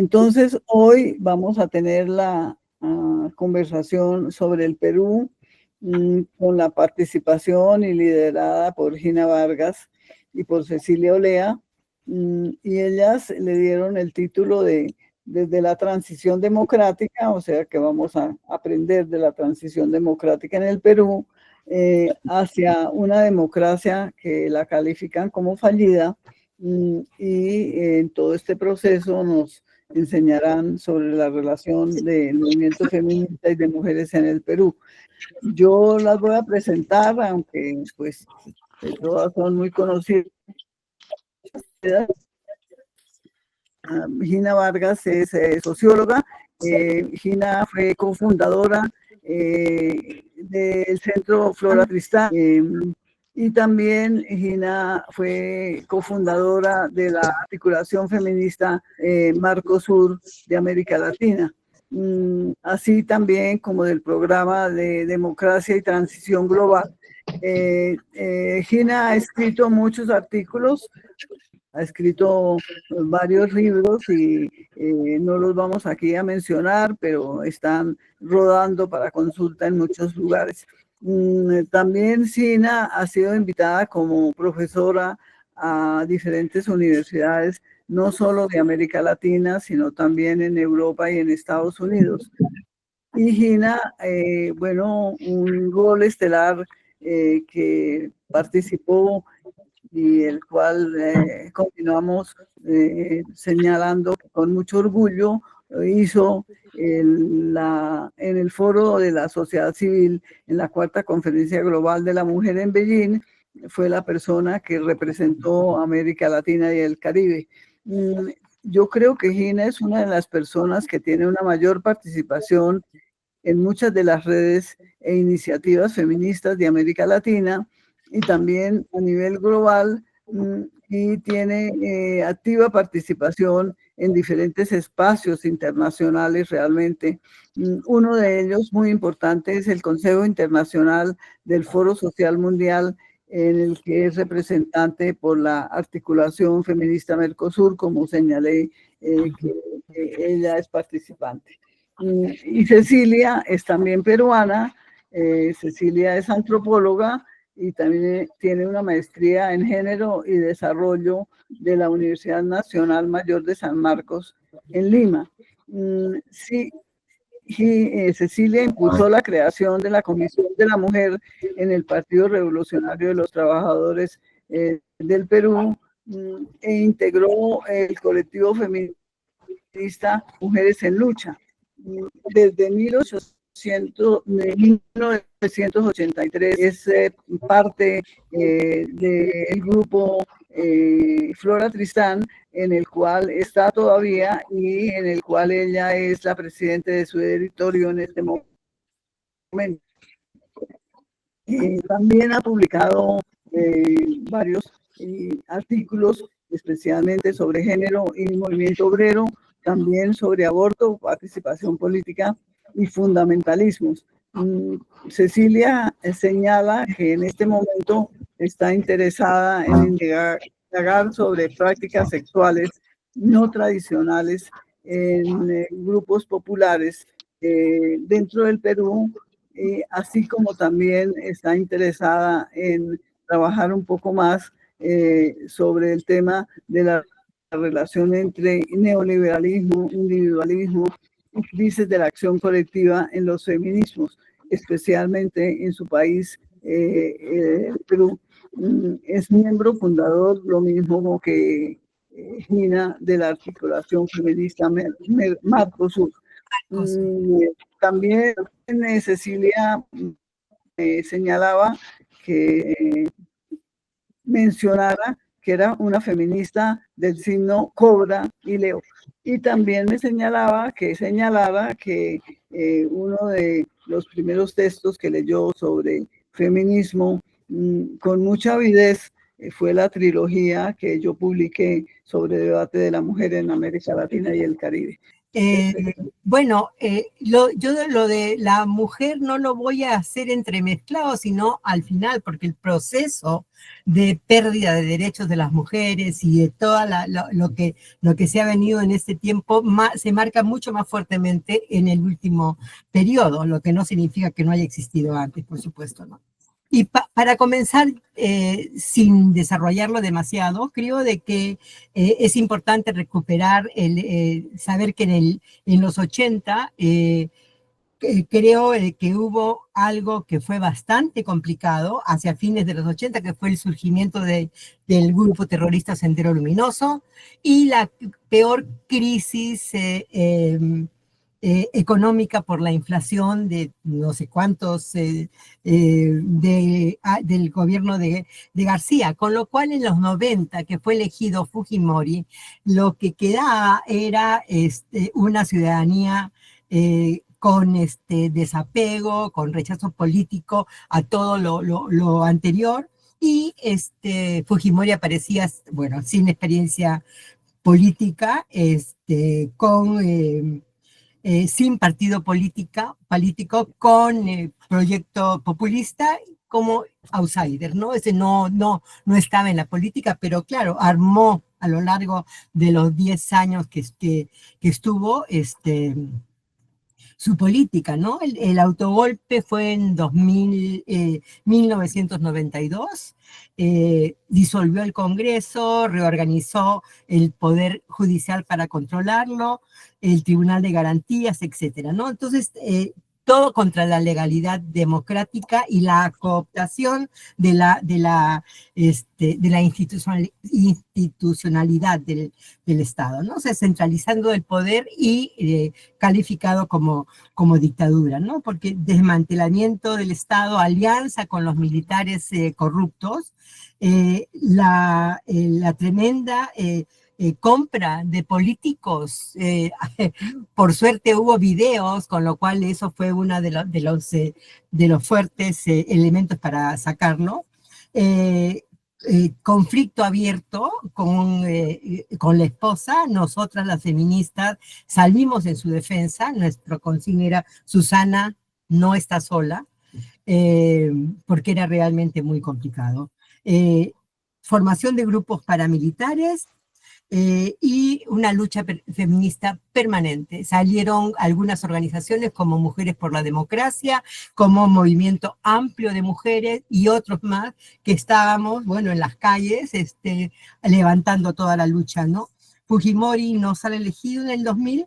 Entonces, hoy vamos a tener la conversación sobre el Perú con la participación y liderada por Gina Vargas y por Cecilia Olea, y ellas le dieron el título de Desde la transición democrática, o sea que vamos a aprender de la transición democrática en el Perú hacia una democracia que la califican como fallida, y en todo este proceso nos enseñarán sobre la relación del movimiento feminista y de mujeres en el Perú. Yo las voy a presentar, aunque pues todas son muy conocidas. Gina Vargas es socióloga. Gina fue cofundadora del Centro Flora Tristán, y también Gina fue cofundadora de la articulación feminista Marcosur de América Latina, así también como del programa de democracia y transición global. Gina ha escrito muchos artículos, ha escrito varios libros y no los vamos aquí a mencionar, pero están rodando para consulta en muchos lugares. También Gina ha sido invitada como profesora a diferentes universidades, no solo de América Latina, sino también en Europa y en Estados Unidos. Y Gina, bueno, un rol estelar que participó y el cual continuamos señalando con mucho orgullo, hizo en el foro de la sociedad civil, en la Cuarta Conferencia Global de la Mujer en Beijing. Fue la persona que representó a América Latina y el Caribe. Yo creo que Gina es una de las personas que tiene una mayor participación en muchas de las redes e iniciativas feministas de América Latina y también a nivel global, y tiene activa participación en diferentes espacios internacionales realmente. Uno de ellos muy importante es el Consejo Internacional del Foro Social Mundial, en el que es representante por la articulación feminista Mercosur, como señalé, que ella es participante. Y Cecilia es también peruana. Cecilia es antropóloga y también tiene una maestría en género y desarrollo de la Universidad Nacional Mayor de San Marcos en Lima. Sí, Cecilia impulsó la creación de la Comisión de la Mujer en el Partido Revolucionario de los Trabajadores del Perú, e integró el colectivo feminista Mujeres en Lucha. Desde 1983 es parte del grupo Flora Tristán, en el cual está todavía y en el cual ella es la presidenta de su editorio en este momento. También ha publicado varios artículos, especialmente sobre género y movimiento obrero, también sobre aborto, participación política y fundamentalismos. Cecilia señala que en este momento está interesada en indagar sobre prácticas sexuales no tradicionales en grupos populares dentro del Perú, así como también está interesada en trabajar un poco más sobre el tema de la relación entre neoliberalismo, individualismo y crisis de la acción colectiva en los feminismos, especialmente en su país, Perú. Es miembro fundador, lo mismo que Gina, de la articulación feminista Marcosur. También Cecilia señalaba que mencionara que era una feminista del signo Cobra y Leo. Y también me señalaba que uno de los primeros textos que leyó sobre feminismo con mucha avidez fue la trilogía que yo publiqué sobre debate de la mujer en América Latina y el Caribe. Bueno, yo de lo de la mujer no lo voy a hacer entremezclado, sino al final, porque el proceso de pérdida de derechos de las mujeres y de todo lo que se ha venido en este tiempo se marca mucho más fuertemente en el último periodo, lo que no significa que no haya existido antes, por supuesto, ¿no? Y para comenzar, sin desarrollarlo demasiado, creo de que es importante recuperar, saber que en los 80 creo que hubo algo que fue bastante complicado hacia fines de los 80, que fue el surgimiento del grupo terrorista Sendero Luminoso y la peor crisis económica por la inflación de no sé cuántos del gobierno de García, con lo cual en los 90, que fue elegido Fujimori, lo que quedaba era una ciudadanía con desapego, con rechazo político a todo lo anterior, y Fujimori aparecía, bueno, sin experiencia política, sin partido político, con proyecto populista como outsider, ¿no? Ese no estaba en la política, pero claro, armó a lo largo de los 10 años que estuvo su política, ¿no? El autogolpe fue en 1992, disolvió el Congreso, reorganizó el Poder Judicial para controlarlo, el Tribunal de Garantías, etcétera, ¿no? Entonces, todo contra la legalidad democrática y la cooptación de la institucionalidad del Estado, ¿no? O sea, centralizando el poder y calificado como dictadura, ¿no? Porque desmantelamiento del Estado, alianza con los militares corruptos, la tremenda compra de políticos. Por suerte hubo videos, con lo cual eso fue uno de los fuertes elementos para sacarlo. Conflicto abierto con la esposa. Nosotras las feministas salimos en su defensa. Nuestro consigna era: Susana no está sola, porque era realmente muy complicado. Formación de grupos paramilitares, y una lucha feminista permanente. Salieron algunas organizaciones como Mujeres por la Democracia, como Movimiento Amplio de Mujeres y otros más que estábamos, bueno, en las calles, levantando toda la lucha, ¿no? Fujimori no sale elegido en el 2000,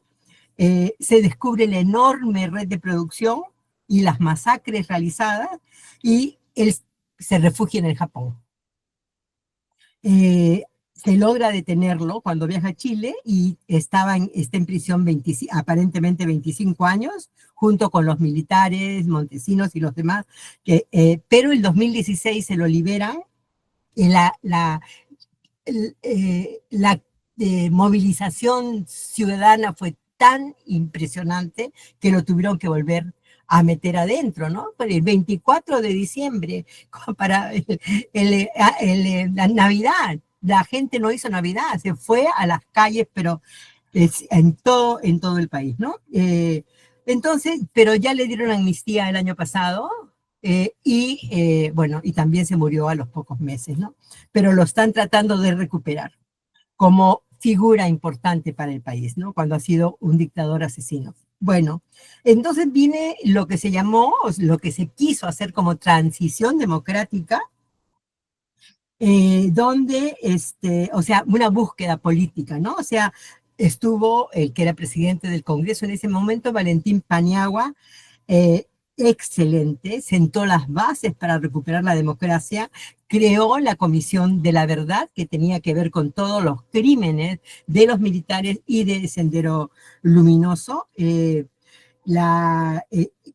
se descubre la enorme red de producción y las masacres realizadas, y él se refugia en el Japón. Se logra detenerlo cuando viaja a Chile y está en prisión aparentemente 25 años, junto con los militares, Montesinos y los demás, pero el 2016 se lo liberan. La movilización ciudadana fue tan impresionante que lo tuvieron que volver a meter adentro, ¿no? El 24 de diciembre, para la Navidad, la gente no hizo Navidad, se fue a las calles, pero en todo el país, ¿no? Entonces, pero ya le dieron amnistía el año pasado, bueno, y también se murió a los pocos meses, ¿no? Pero lo están tratando de recuperar como figura importante para el país, ¿no? Cuando ha sido un dictador asesino. Bueno, entonces viene lo que se llamó, lo que se quiso hacer como transición democrática, donde, o sea, una búsqueda política, ¿no? O sea, estuvo el que era presidente del Congreso en ese momento, Valentín Paniagua, excelente, sentó las bases para recuperar la democracia, creó la Comisión de la Verdad, que tenía que ver con todos los crímenes de los militares y de Sendero Luminoso,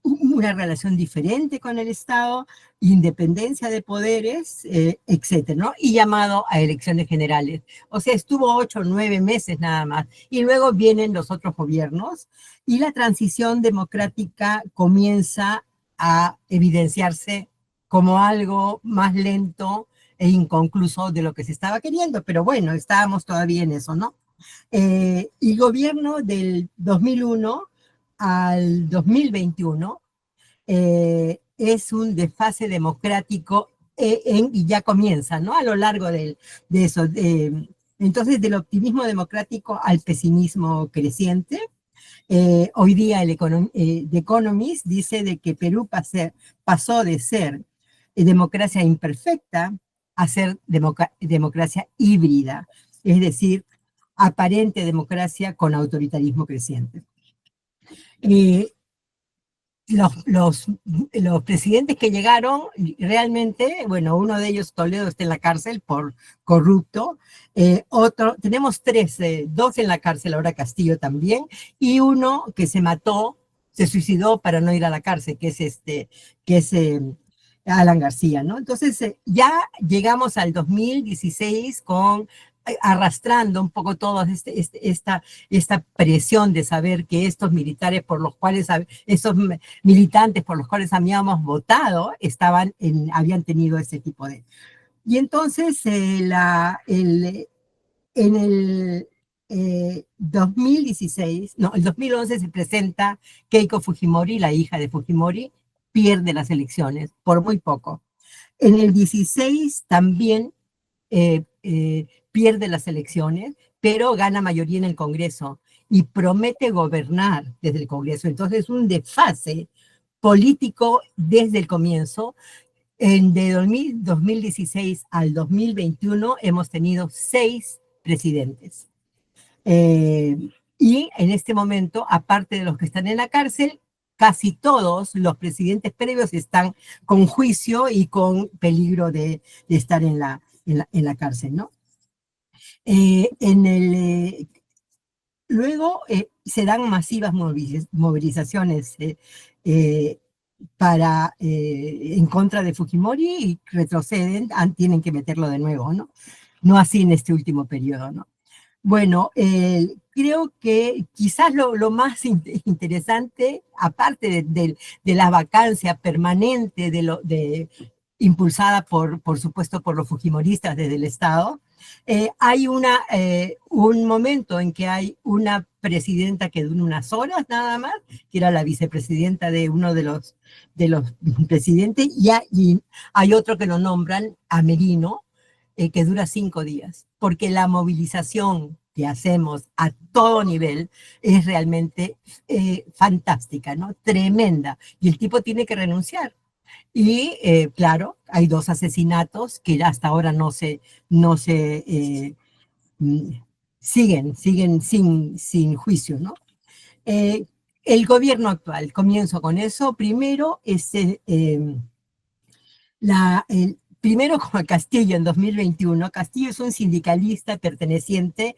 una relación diferente con el Estado, independencia de poderes, etcétera, ¿no? Y llamado a elecciones generales. O sea, estuvo 8 o 9 meses nada más. Y luego vienen los otros gobiernos y la transición democrática comienza a evidenciarse como algo más lento e inconcluso de lo que se estaba queriendo. Pero bueno, estábamos todavía en eso, ¿no? Y gobierno del 2001 al 2021 es un desfase democrático y ya comienza, ¿no? A lo largo de eso. Entonces, del optimismo democrático al pesimismo creciente. Hoy día The Economist dice de que Perú pasó de ser democracia imperfecta a ser democracia híbrida, es decir, aparente democracia con autoritarismo creciente. Eh, los presidentes que llegaron, realmente, bueno, uno de ellos, Toledo, está en la cárcel por corrupto, tenemos tres, dos en la cárcel, ahora Castillo también, y uno que se mató, se suicidó para no ir a la cárcel, que es Alan García, ¿no? Entonces, ya llegamos al 2016 arrastrando un poco toda esta presión de saber que estos militares por los cuales, estos militantes por los cuales habíamos votado, habían tenido ese tipo de... Y entonces, en el 2016, no, el 2011 se presenta Keiko Fujimori, la hija de Fujimori, pierde las elecciones por muy poco. En el 16 también pierde las elecciones, pero gana mayoría en el Congreso y promete gobernar desde el Congreso. Entonces, un desfase político desde el comienzo. De 2016 al 2021 hemos tenido 6 presidentes. Y en este momento, aparte de los que están en la cárcel, casi todos los presidentes previos están con juicio y con peligro de estar en la cárcel, ¿no? Luego se dan masivas movilizaciones en contra de Fujimori y retroceden, tienen que meterlo de nuevo, ¿no? No así en este último periodo, ¿no? Bueno, creo que quizás lo más interesante, aparte de la vacancia permanente impulsada por supuesto por los fujimoristas desde el Estado, hay un momento en que hay una presidenta que dura unas horas nada más, que era la vicepresidenta de uno de los presidentes, y hay otro que lo nombran a Merino, que dura 5 días, porque la movilización que hacemos a todo nivel es realmente fantástica, ¿no? Tremenda. Y el tipo tiene que renunciar. Y claro, hay 2 asesinatos que hasta ahora no se siguen sin juicio, ¿no? El gobierno actual, comienzo con eso. Primero, primero con Castillo en 2021. Castillo es un sindicalista perteneciente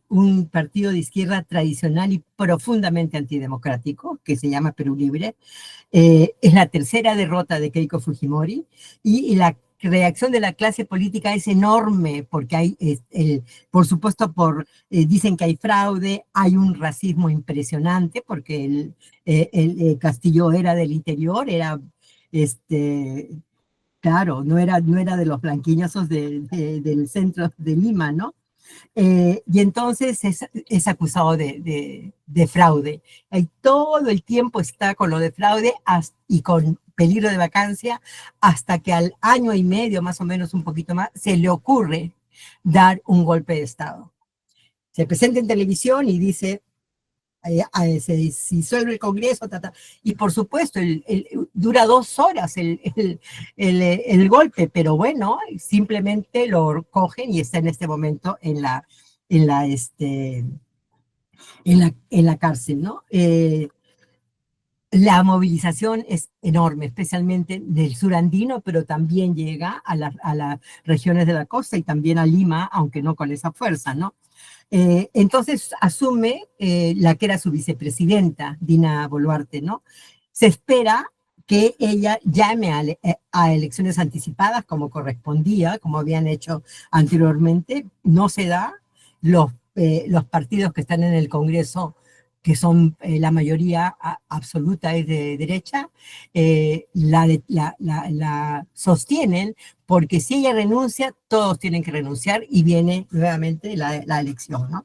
un partido de izquierda tradicional y profundamente antidemocrático, que se llama Perú Libre. Es la tercera derrota de Keiko Fujimori y la reacción de la clase política es enorme porque por supuesto, dicen que hay fraude, hay un racismo impresionante porque el Castillo era del interior, era claro, no era de los blanquiñosos del centro de Lima, ¿no? Y entonces es acusado de fraude. Y todo el tiempo está con lo de fraude y con peligro de vacancia hasta que al año y medio, más o menos un poquito más, se le ocurre dar un golpe de Estado. Se presenta en televisión y dice, se disuelve el Congreso, y por supuesto dura 2 horas el golpe, pero bueno, simplemente lo cogen y está en este momento en la cárcel, ¿no? La movilización es enorme, especialmente del sur andino, pero también llega a las regiones de la costa y también a Lima, aunque no con esa fuerza, ¿no? Entonces asume la que era su vicepresidenta, Dina Boluarte, ¿no? Se espera que ella llame a elecciones anticipadas como correspondía, como habían hecho anteriormente. No se da. Los partidos que están en el Congreso que son la mayoría absoluta es de derecha, la sostienen, porque si ella renuncia, todos tienen que renunciar y viene nuevamente la elección, ¿no?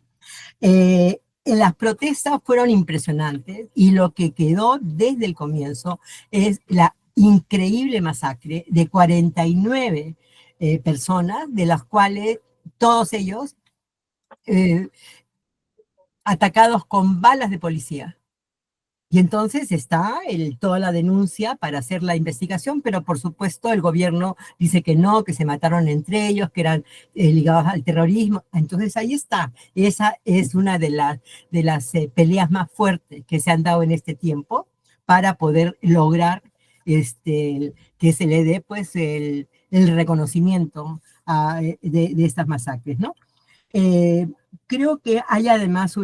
Las protestas fueron impresionantes y lo que quedó desde el comienzo es la increíble masacre de 49 personas, de las cuales todos ellos atacados con balas de policía. Y entonces está toda la denuncia para hacer la investigación, pero por supuesto el gobierno dice que no, que se mataron entre ellos, que eran ligados al terrorismo. Entonces ahí está. Esa es una de las peleas más fuertes que se han dado en este tiempo para poder lograr que se le dé pues el reconocimiento de estas masacres, ¿no? Creo que hay además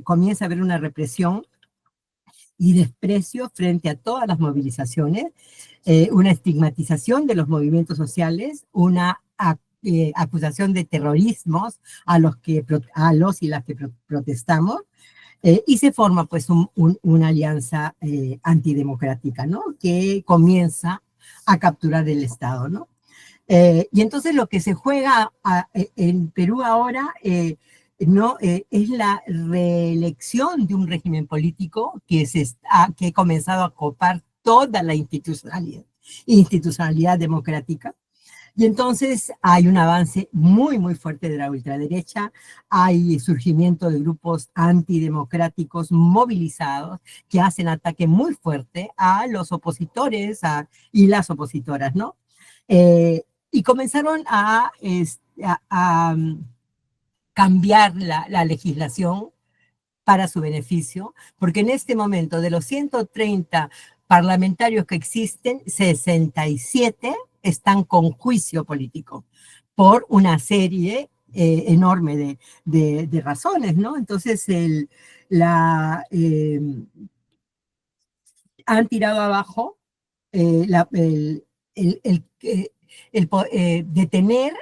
comienza a haber una represión y desprecio frente a todas las movilizaciones, una estigmatización de los movimientos sociales, una acusación de terrorismos a los y las que protestamos, y se forma pues una alianza antidemocrática, ¿no? Que comienza a capturar el Estado, ¿no? Y entonces lo que se juega en Perú ahora es la reelección de un régimen político que ha comenzado a copar toda la institucionalidad democrática. Y entonces hay un avance muy, muy fuerte de la ultraderecha, hay surgimiento de grupos antidemocráticos movilizados que hacen ataque muy fuerte a los opositores y las opositoras, ¿no? Y comenzaron a cambiar la legislación para su beneficio, porque en este momento de los 130 parlamentarios que existen, 67 están con juicio político por una serie enorme de razones, ¿no? Entonces, han tirado abajo detener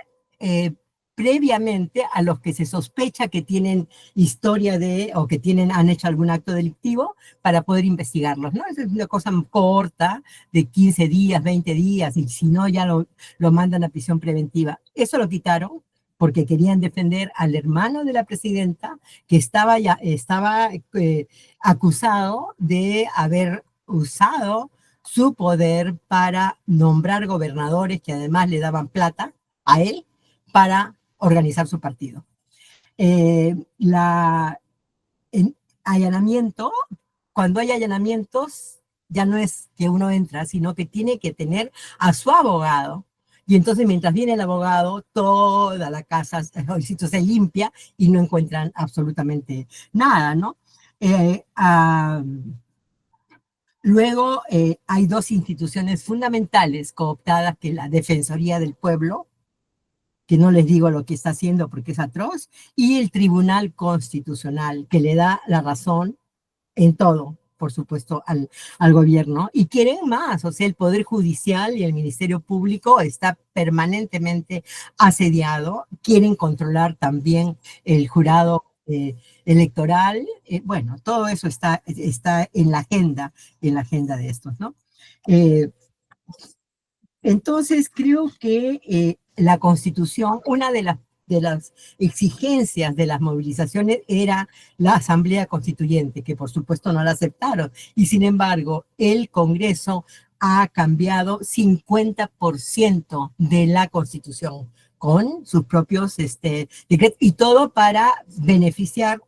previamente a los que se sospecha que tienen historia o que han hecho algún acto delictivo para poder investigarlos, ¿no? Es una cosa corta, de 15 días, 20 días, y si no ya lo mandan a prisión preventiva. Eso lo quitaron porque querían defender al hermano de la presidenta, que estaba acusado de haber usado su poder para nombrar gobernadores que además le daban plata a él para organizar su partido. Allanamiento, cuando hay allanamientos, ya no es que uno entra, sino que tiene que tener a su abogado. Y entonces mientras viene el abogado, toda la casa, el sitio se limpia y no encuentran absolutamente nada, ¿no? Luego hay dos instituciones fundamentales cooptadas, que es la Defensoría del Pueblo, que no les digo lo que está haciendo porque es atroz, y el Tribunal Constitucional, que le da la razón en todo, por supuesto, al gobierno. Y quieren más, o sea, el Poder Judicial y el Ministerio Público está permanentemente asediado, quieren controlar también el jurado electoral. Bueno, todo eso está en la agenda de estos, ¿no? Entonces, creo que la Constitución, una de las exigencias de las movilizaciones era la Asamblea Constituyente, que por supuesto no la aceptaron. Y sin embargo, el Congreso ha cambiado 50% de la Constitución con sus propios decretos, y todo para beneficiar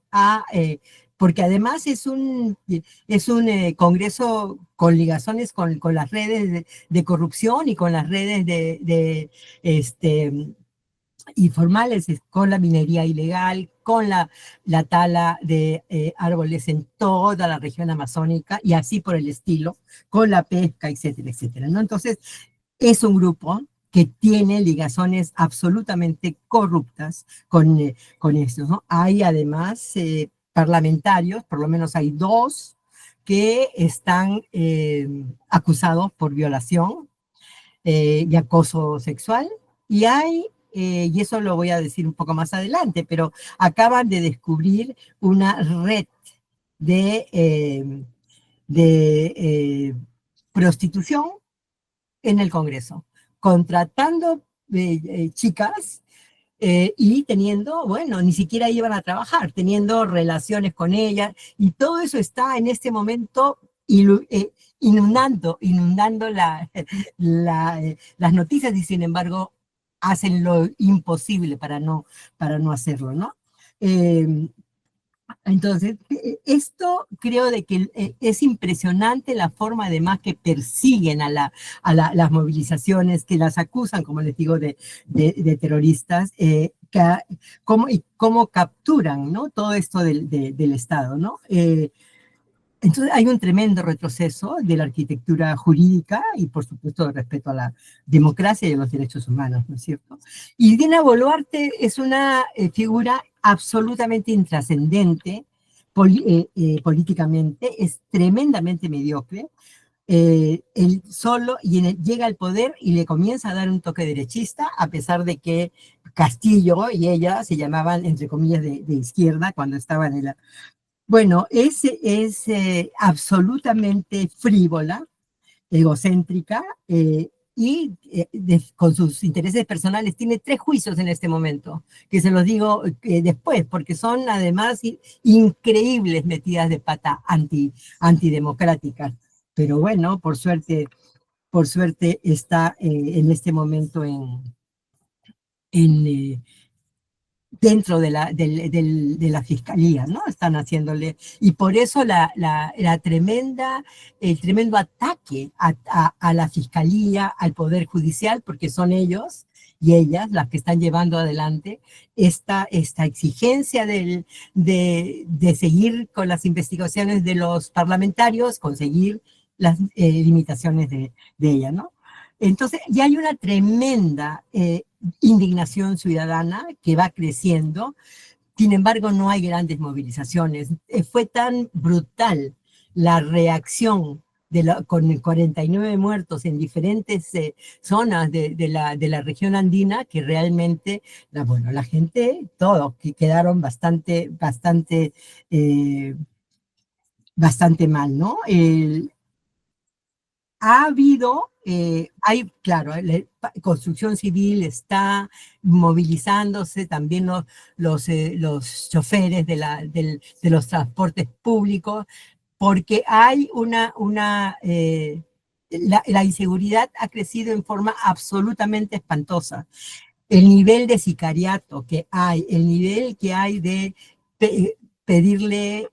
porque además es un Congreso con ligazones con las redes de corrupción y con las redes informales, con la minería ilegal, con la tala de árboles en toda la región amazónica y así por el estilo, con la pesca, etcétera, etcétera, ¿no? Entonces, es un grupo que tiene ligazones absolutamente corruptas con esto, ¿no? Hay además parlamentarios, por lo menos hay dos, que están acusados por violación y acoso sexual, y hay y eso lo voy a decir un poco más adelante, pero acaban de descubrir una red de, prostitución en el Congreso, contratando chicas y teniendo, bueno, ni siquiera iban a trabajar, teniendo relaciones con ellas, y todo eso está en este momento inundando las noticias, y sin embargo hacen lo imposible para no hacerlo, ¿no? Eh, entonces, esto creo de que es impresionante la forma además que persiguen las movilizaciones, que las acusan, como les digo, de terroristas, y cómo capturan, ¿no? Todo esto del Estado, ¿no? Entonces hay un tremendo retroceso de la arquitectura jurídica y por supuesto de respeto a la democracia y a los derechos humanos, ¿no es cierto? Y Dina Boluarte es una figura absolutamente intrascendente políticamente, es tremendamente mediocre. Él solo llega al poder y le comienza a dar un toque derechista, a pesar de que Castillo y ella se llamaban, entre comillas, de izquierda cuando estaban en la... Bueno, es absolutamente frívola, egocéntrica, con sus intereses personales. Tiene 3 juicios en este momento, que se los digo después, porque son además increíbles metidas de pata antidemocráticas. Pero bueno, por suerte está en este momento en dentro de la fiscalía, ¿no? Están haciéndole, y por eso el tremendo ataque a la fiscalía, al poder judicial, porque son ellos y ellas las que están llevando adelante esta exigencia de seguir con las investigaciones de los parlamentarios, conseguir las limitaciones de ella, ¿no? Entonces, ya hay una tremenda indignación ciudadana que va creciendo. Sin embargo, no hay grandes movilizaciones. Fue tan brutal la reacción con 49 muertos en diferentes zonas de la región andina, que realmente, bueno, la gente, todos, que quedaron bastante mal, ¿no? Ha habido, claro, la construcción civil está movilizándose, también los choferes de los transportes públicos, porque hay la inseguridad ha crecido en forma absolutamente espantosa. El nivel de sicariato que hay, el nivel que hay de pedirle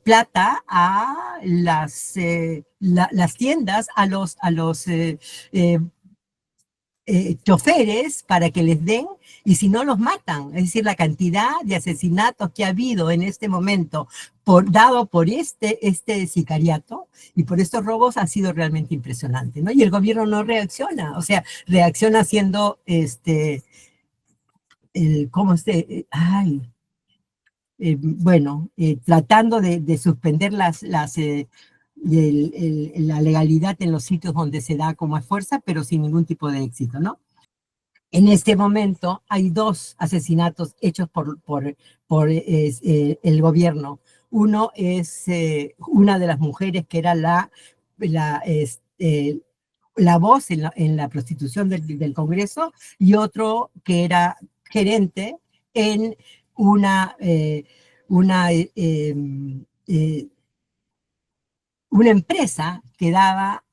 plata a las tiendas, a los choferes para que les den, y si no los matan. Es decir, la cantidad de asesinatos que ha habido en este momento dado por este sicariato y por estos robos ha sido realmente impresionante, ¿no? Y el gobierno no reacciona, o sea, reacciona haciendo ¿cómo se? Ay, bueno, tratando de suspender la legalidad en los sitios donde se da como a fuerza, pero sin ningún tipo de éxito, ¿no? En este momento hay 2 asesinatos hechos por el gobierno. Uno es una de las mujeres que era la voz en la prostitución del Congreso, y otro que era gerente en una, una empresa que daba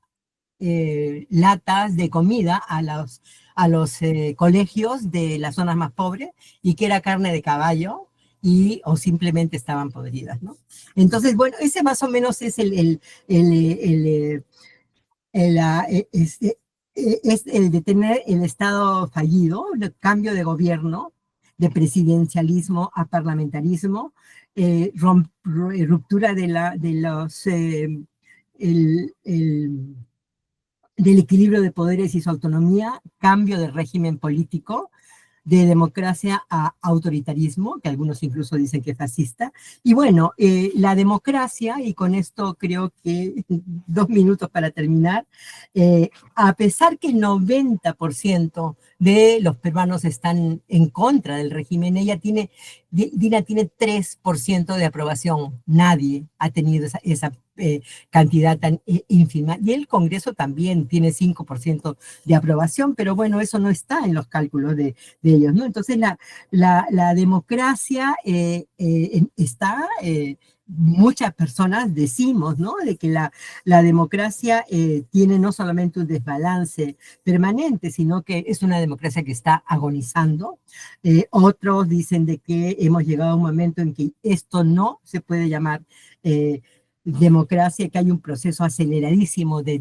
latas de comida a los colegios de las zonas más pobres, y que era carne de caballo o simplemente estaban podridas, ¿no? Entonces, bueno, ese más o menos es es el de tener el Estado fallido, el cambio de gobierno, de presidencialismo a parlamentarismo, ruptura el, el, del equilibrio de poderes y su autonomía, cambio de régimen político, de democracia a autoritarismo, que algunos incluso dicen que es fascista. Y bueno, la democracia, y con esto creo que 2 minutos para terminar, a pesar que el 90% de los peruanos están en contra del régimen, Dina tiene 3% de aprobación. Nadie ha tenido esa cantidad tan ínfima. Y el Congreso también tiene 5% de aprobación, pero bueno, eso no está en los cálculos de ellos, ¿no? Entonces la democracia está, muchas personas decimos, ¿no? De que la democracia tiene no solamente un desbalance permanente, sino que es una democracia que está agonizando. Otros dicen de que hemos llegado a un momento en que esto no se puede llamar democracia, que hay un proceso aceleradísimo de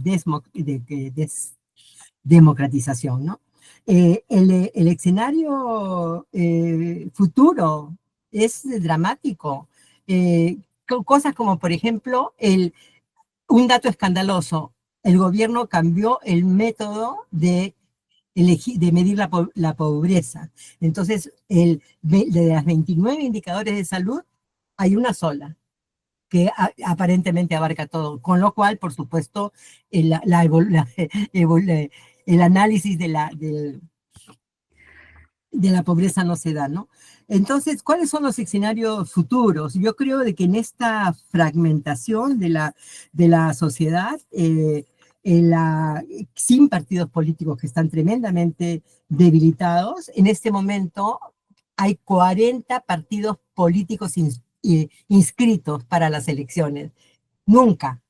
democratización, ¿no? El escenario futuro es dramático. Cosas como, por ejemplo, un dato escandaloso, el gobierno cambió el método de medir la pobreza. Entonces, de las 29 indicadores de salud, hay una sola que aparentemente abarca todo, con lo cual, por supuesto, el análisis de la pobreza no se da, ¿no? Entonces, ¿cuáles son los escenarios futuros? Yo creo de que en esta fragmentación de la sociedad, sin partidos políticos que están tremendamente debilitados, en este momento hay 40 partidos políticos inscritos para las elecciones. Nunca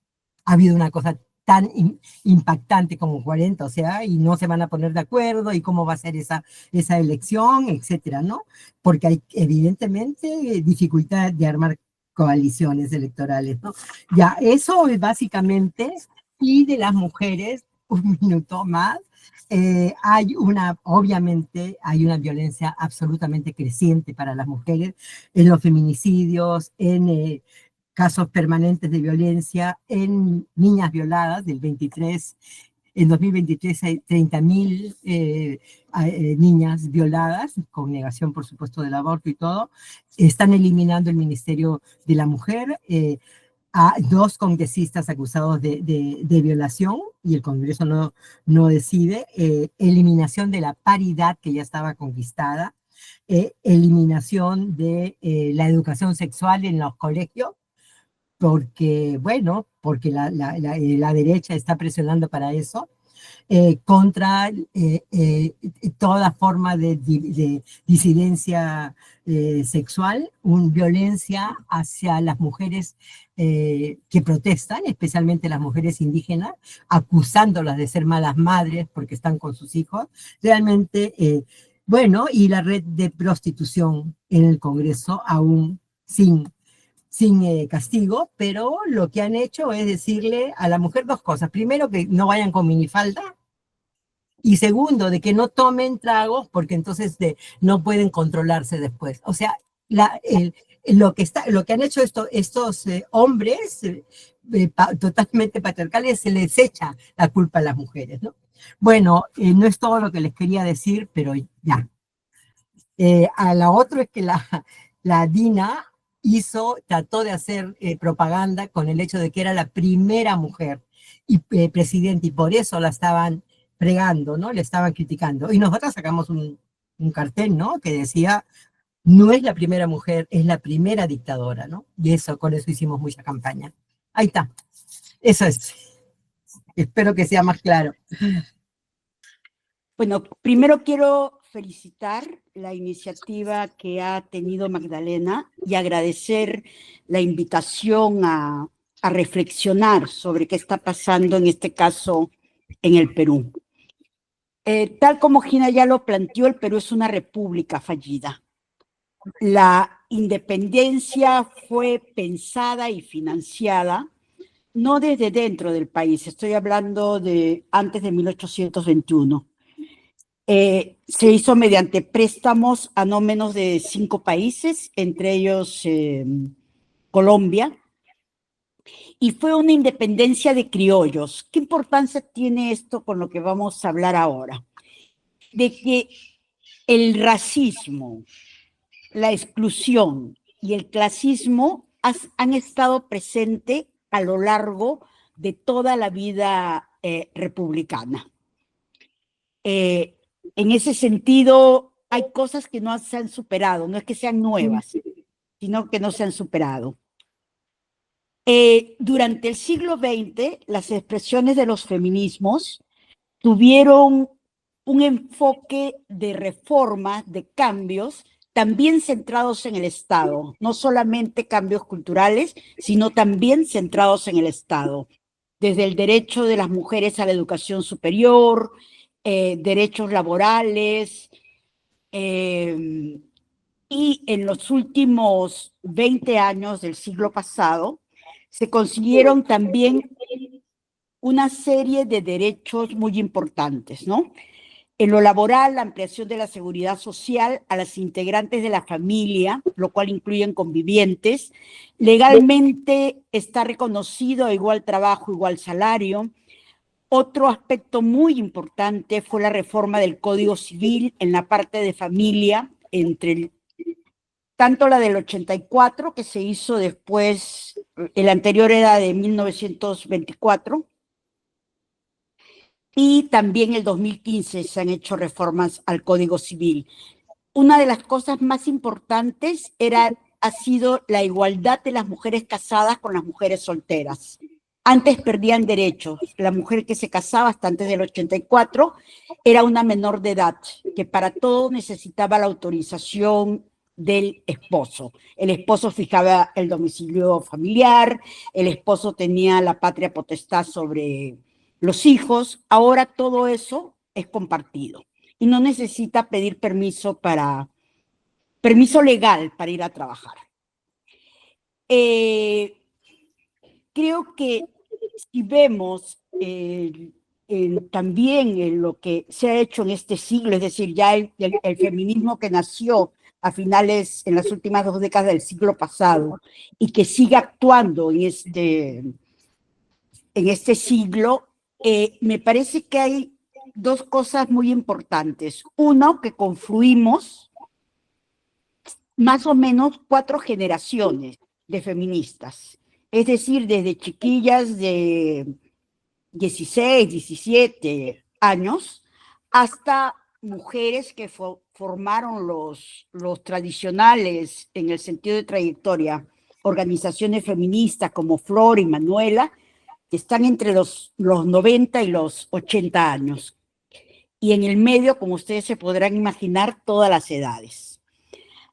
ha habido una cosa tan impactante como 40, o sea, y no se van a poner de acuerdo, y cómo va a ser esa elección, etcétera, ¿no? Porque hay evidentemente dificultad de armar coaliciones electorales, ¿no? Ya, eso es básicamente, y de las mujeres, un minuto más, obviamente, hay una violencia absolutamente creciente para las mujeres en los feminicidios, en casos permanentes de violencia, en niñas violadas en 2023 hay 30.000 niñas violadas, con negación, por supuesto, del aborto y todo. Están eliminando el Ministerio de la Mujer, a 2 congresistas acusados de violación, y el Congreso no decide. Eliminación de la paridad que ya estaba conquistada, eliminación de la educación sexual en los colegios, porque la derecha está presionando para eso, contra toda forma de disidencia sexual, violencia hacia las mujeres que protestan, especialmente las mujeres indígenas, acusándolas de ser malas madres porque están con sus hijos. Realmente, y la red de prostitución en el Congreso aún sin castigo, pero lo que han hecho es decirle a la mujer 2 cosas. Primero, que no vayan con minifalda, y segundo, de que no tomen tragos, porque entonces no pueden controlarse después. O sea, lo que han hecho estos hombres totalmente patriarcales, se les echa la culpa a las mujeres, ¿no? Bueno, no es todo lo que les quería decir, pero ya. A la otra es que la DINA trató de hacer propaganda con el hecho de que era la primera mujer presidenta, y por eso la estaban fregando, ¿no? Le estaban criticando. Y nosotros sacamos un cartel, ¿no? Que decía, no es la primera mujer, es la primera dictadora, ¿no? Y con eso hicimos mucha campaña. Ahí está. Eso es. Espero que sea más claro. Bueno, primero quiero felicitar la iniciativa que ha tenido Magdalena y agradecer la invitación a reflexionar sobre qué está pasando en este caso en el Perú. Tal como Gina ya lo planteó, el Perú es una república fallida. La independencia fue pensada y financiada no desde dentro del país, estoy hablando de antes de 1821. Se hizo mediante préstamos a no menos de 5 países, entre ellos Colombia, y fue una independencia de criollos. ¿Qué importancia tiene esto con lo que vamos a hablar ahora? De que el racismo, la exclusión y el clasismo han estado presentes a lo largo de toda la vida republicana. En ese sentido, hay cosas que no se han superado, no es que sean nuevas, sino que no se han superado. Durante el siglo XX, las expresiones de los feminismos tuvieron un enfoque de reforma, de cambios, también centrados en el Estado, no solamente cambios culturales, sino también centrados en el Estado, desde el derecho de las mujeres a la educación superior, derechos laborales, y en los últimos 20 años del siglo pasado, se consiguieron también una serie de derechos muy importantes, ¿no? En lo laboral, la ampliación de la seguridad social a las integrantes de la familia, lo cual incluyen convivientes. Legalmente está reconocido a igual trabajo, igual salario. Otro aspecto muy importante fue la reforma del Código Civil en la parte de familia, tanto la del 84, que se hizo después, el anterior era de 1924, y también el 2015 se han hecho reformas al Código Civil. Una de las cosas más importantes ha sido la igualdad de las mujeres casadas con las mujeres solteras. Antes perdían derechos. La mujer que se casaba hasta antes del 84 era una menor de edad, que para todo necesitaba la autorización del esposo. El esposo fijaba el domicilio familiar, el esposo tenía la patria potestad sobre los hijos. Ahora todo eso es compartido y no necesita pedir permiso legal para ir a trabajar. Creo que si vemos también en lo que se ha hecho en este siglo, es decir, ya el feminismo que nació a finales, en las últimas 2 décadas del siglo pasado, y que sigue actuando en este siglo, me parece que hay 2 cosas muy importantes. Uno, que confluimos más o menos 4 generaciones de feministas, es decir, desde chiquillas de 16, 17 años, hasta mujeres que formaron los tradicionales, en el sentido de trayectoria, organizaciones feministas como Flor y Manuela, que están entre los 90 y los 80 años. Y en el medio, como ustedes se podrán imaginar, todas las edades.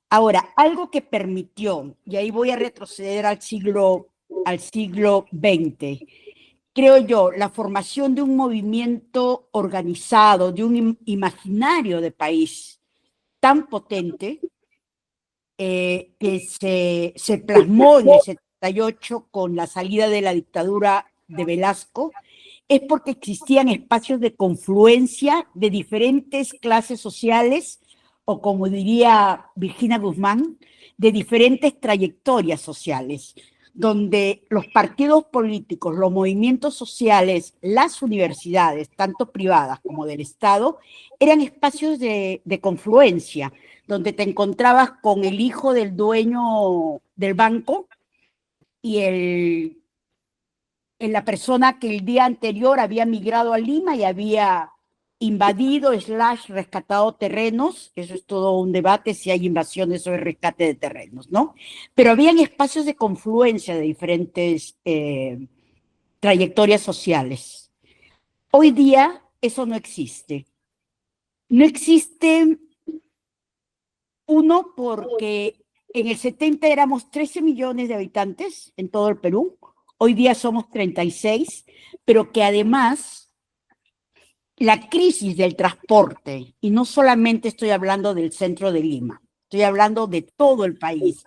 Ahora, algo que permitió, y ahí voy a retroceder al siglo XX, creo yo, la formación de un movimiento organizado, de un imaginario de país tan potente, que se plasmó en el 78 con la salida de la dictadura de Velasco, es porque existían espacios de confluencia de diferentes clases sociales, o como diría Virginia Guzmán, de diferentes trayectorias sociales, donde los partidos políticos, los movimientos sociales, las universidades, tanto privadas como del Estado, eran espacios de confluencia, donde te encontrabas con el hijo del dueño del banco y la persona que el día anterior había migrado a Lima y había invadido / rescatado terrenos. Eso es todo un debate, si hay invasiones o el rescate de terrenos, ¿no? Pero habían espacios de confluencia de diferentes trayectorias sociales. Hoy día eso no existe. No existe, uno, porque en el 70 éramos 13 millones de habitantes en todo el Perú. Hoy día somos 36, pero que además la crisis del transporte, y no solamente estoy hablando del centro de Lima, estoy hablando de todo el país,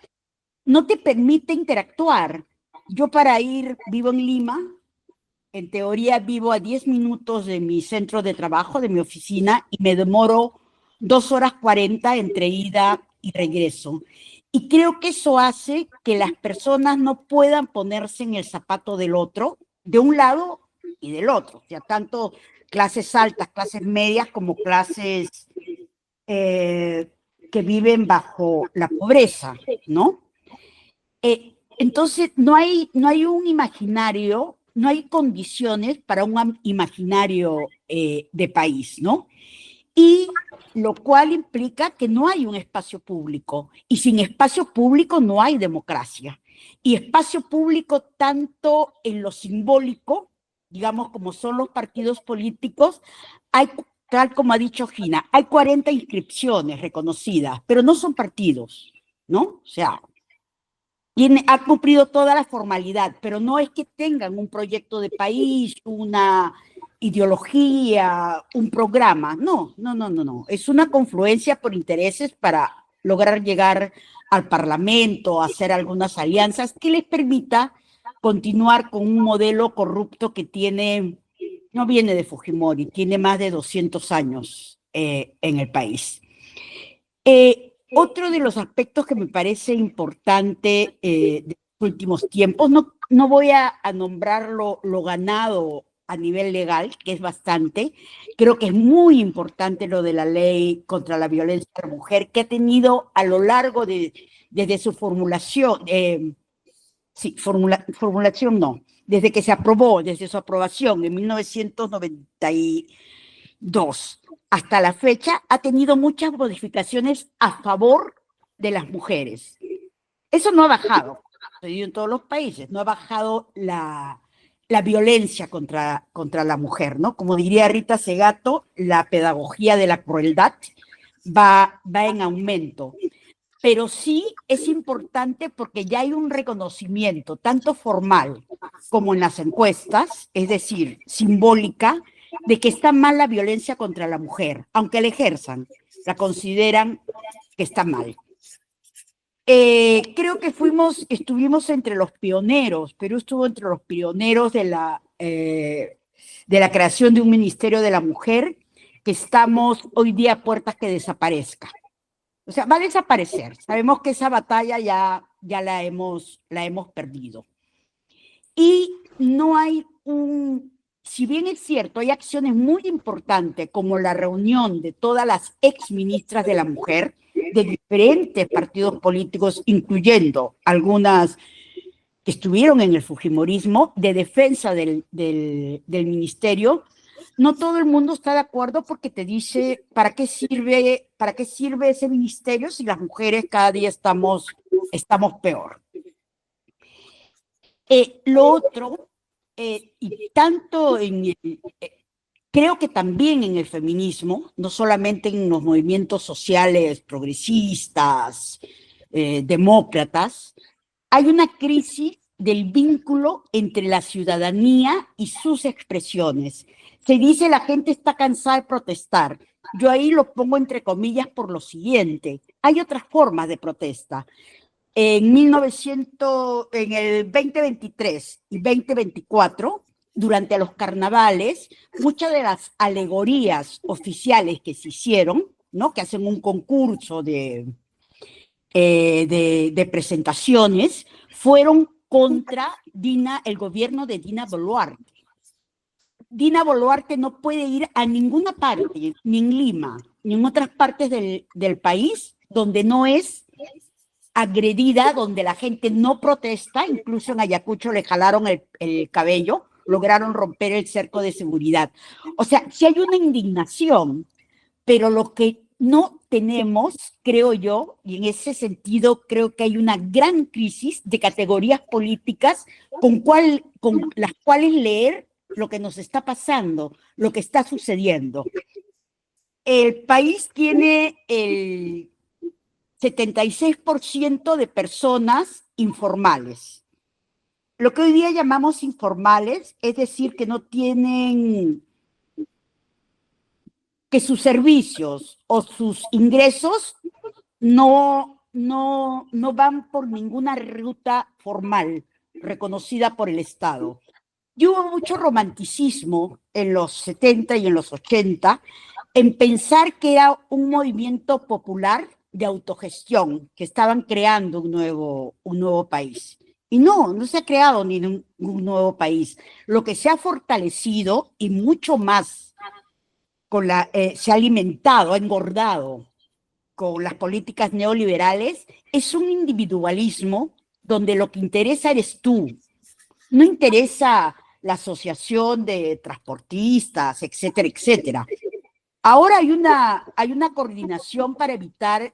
no te permite interactuar. Yo vivo en Lima, en teoría vivo a 10 minutos de mi centro de trabajo, de mi oficina, y me demoro 2 horas 40 entre ida y regreso. Y creo que eso hace que las personas no puedan ponerse en el zapato del otro, de un lado y del otro, o sea, tanto clases altas, clases medias, como clases que viven bajo la pobreza, ¿no? Entonces, no hay un imaginario, no hay condiciones para un imaginario de país, ¿no? Y lo cual implica que no hay un espacio público, y sin espacio público no hay democracia. Y espacio público tanto en lo simbólico, digamos, como son los partidos políticos, hay, tal como ha dicho Gina, hay 40 inscripciones reconocidas, pero no son partidos, ¿no? O sea, ha cumplido toda la formalidad, pero no es que tengan un proyecto de país, una ideología, un programa. No, no, no, no, no. Es una confluencia por intereses para lograr llegar al Parlamento, hacer algunas alianzas que les permita continuar con un modelo corrupto que no viene de Fujimori, tiene más de 200 años en el país. Otro de los aspectos que me parece importante de los últimos tiempos, no voy a nombrar lo ganado a nivel legal, que es bastante, creo que es muy importante lo de la ley contra la violencia de la mujer, que ha tenido a lo largo desde su formulación, formulación no, desde que se aprobó, desde su aprobación en 1992 hasta la fecha, ha tenido muchas modificaciones a favor de las mujeres. Eso no ha bajado, en todos los países, no ha bajado la violencia contra la mujer, ¿no? Como diría Rita Segato, la pedagogía de la crueldad va en aumento. Pero sí es importante porque ya hay un reconocimiento, tanto formal como en las encuestas, es decir, simbólica, de que está mal la violencia contra la mujer, aunque la ejerzan, la consideran que está mal. Creo que estuvimos entre los pioneros, Perú estuvo entre los pioneros de la creación de un Ministerio de la Mujer, que estamos hoy día a puertas que desaparezca. O sea, va a desaparecer. Sabemos que esa batalla ya la hemos perdido. Y no hay si bien es cierto, hay acciones muy importantes como la reunión de todas las exministras de la mujer de diferentes partidos políticos, incluyendo algunas que estuvieron en el fujimorismo, de defensa del ministerio. No todo el mundo está de acuerdo porque te dice, ¿para qué sirve ese ministerio si las mujeres cada día estamos peor? Lo otro, y tanto creo que también en el feminismo, no solamente en los movimientos sociales progresistas, demócratas, hay una crisis del vínculo entre la ciudadanía y sus expresiones. Se dice la gente está cansada de protestar. Yo ahí lo pongo entre comillas por lo siguiente. Hay otras formas de protesta. En el 2023 y 2024, durante los carnavales, muchas de las alegorías oficiales que se hicieron, ¿no? Que hacen un concurso de presentaciones, fueron contra el gobierno de Dina Boluarte. Dina Boluarte no puede ir a ninguna parte, ni en Lima, ni en otras partes del país, donde no es agredida, donde la gente no protesta. Incluso en Ayacucho le jalaron el cabello, lograron romper el cerco de seguridad. O sea, sí hay una indignación, pero lo que no tenemos, creo yo, y en ese sentido creo que hay una gran crisis de categorías políticas con las cuales leer lo que nos está pasando, lo que está sucediendo. El país tiene el 76% de personas informales. Lo que hoy día llamamos informales, es decir, que no tienen, que sus servicios o sus ingresos no van por ninguna ruta formal reconocida por el Estado. Y hubo mucho romanticismo en los 70 y en los 80 en pensar que era un movimiento popular de autogestión, que estaban creando un nuevo país. Y no se ha creado ningún nuevo país. Lo que se ha fortalecido y mucho más se ha alimentado, ha engordado con las políticas neoliberales es un individualismo donde lo que interesa eres tú. No interesa la asociación de transportistas, etcétera, etcétera. Ahora hay una coordinación para evitar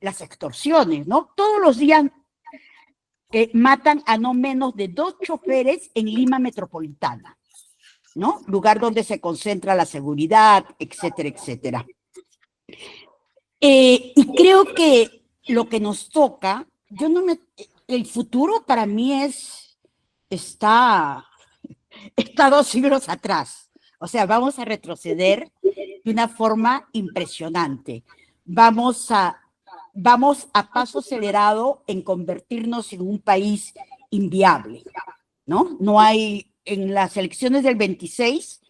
las extorsiones, ¿no? Todos los días matan a no menos de 2 choferes en Lima Metropolitana, ¿no? Lugar donde se concentra la seguridad, etcétera, etcétera. Y creo que lo que nos toca, el futuro para mí está 2 siglos atrás. O sea, vamos a retroceder de una forma impresionante. Vamos a paso acelerado en convertirnos en un país inviable, ¿no? No hay, en las elecciones del 26,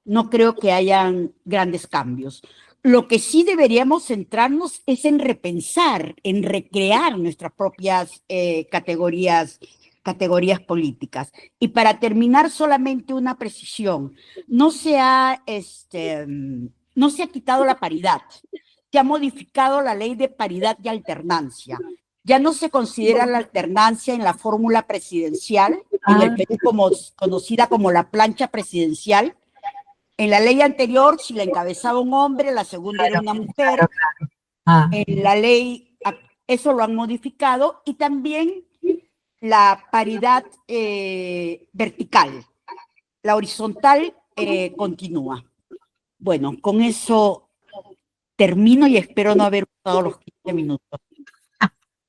no creo que hayan grandes cambios. Lo que sí deberíamos centrarnos es en repensar, en recrear nuestras propias categorías políticas. Y para terminar, solamente una precisión. No se ha quitado la paridad. Se ha modificado la ley de paridad y alternancia. Ya no se considera la alternancia en la fórmula presidencial, en el Perú conocida como la plancha presidencial. En la ley anterior, si la encabezaba un hombre, la segunda era una mujer. En la ley, eso lo han modificado, y también la paridad vertical. La horizontal continúa. Bueno, con eso termino y espero no haber usado los 15 minutos.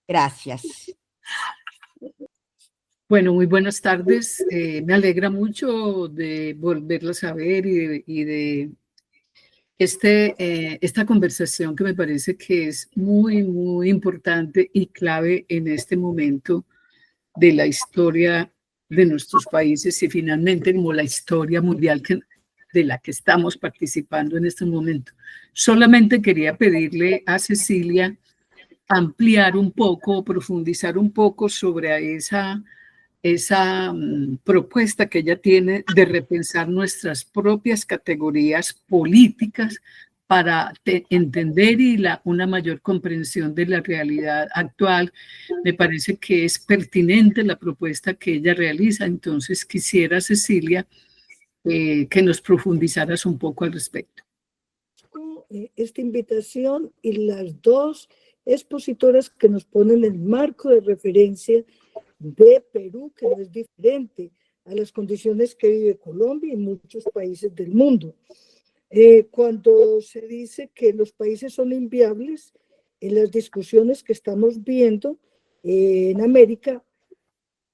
Gracias. Bueno, muy buenas tardes. Me alegra mucho de volverlos a ver y de esta conversación que me parece que es muy, muy importante y clave en este momento de la historia de nuestros países y finalmente como la historia mundial de la que estamos participando en este momento. Solamente quería pedirle a Cecilia ampliar un poco, profundizar un poco sobre esa propuesta que ella tiene de repensar nuestras propias categorías políticas para entender una mayor comprensión de la realidad actual. Me parece que es pertinente la propuesta que ella realiza, entonces quisiera, Cecilia, que nos profundizaras un poco al respecto. Esta invitación y las 2 expositoras que nos ponen el marco de referencia de Perú, que no es diferente a las condiciones que vive Colombia y muchos países del mundo. Cuando se dice que los países son inviables, en las discusiones que estamos viendo en América,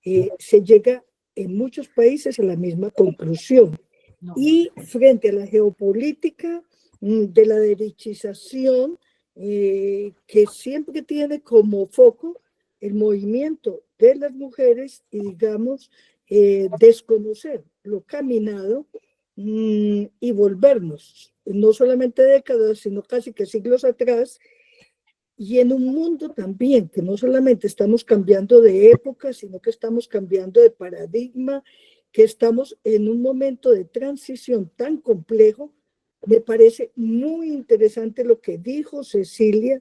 se llega en muchos países a la misma conclusión. Y frente a la geopolítica de la derechización, que siempre tiene como foco el movimiento de las mujeres y, digamos, desconocer lo caminado y volvernos, no solamente décadas, sino casi que siglos atrás, y en un mundo también que no solamente estamos cambiando de época, sino que estamos cambiando de paradigma, que estamos en un momento de transición tan complejo. Me parece muy interesante lo que dijo Cecilia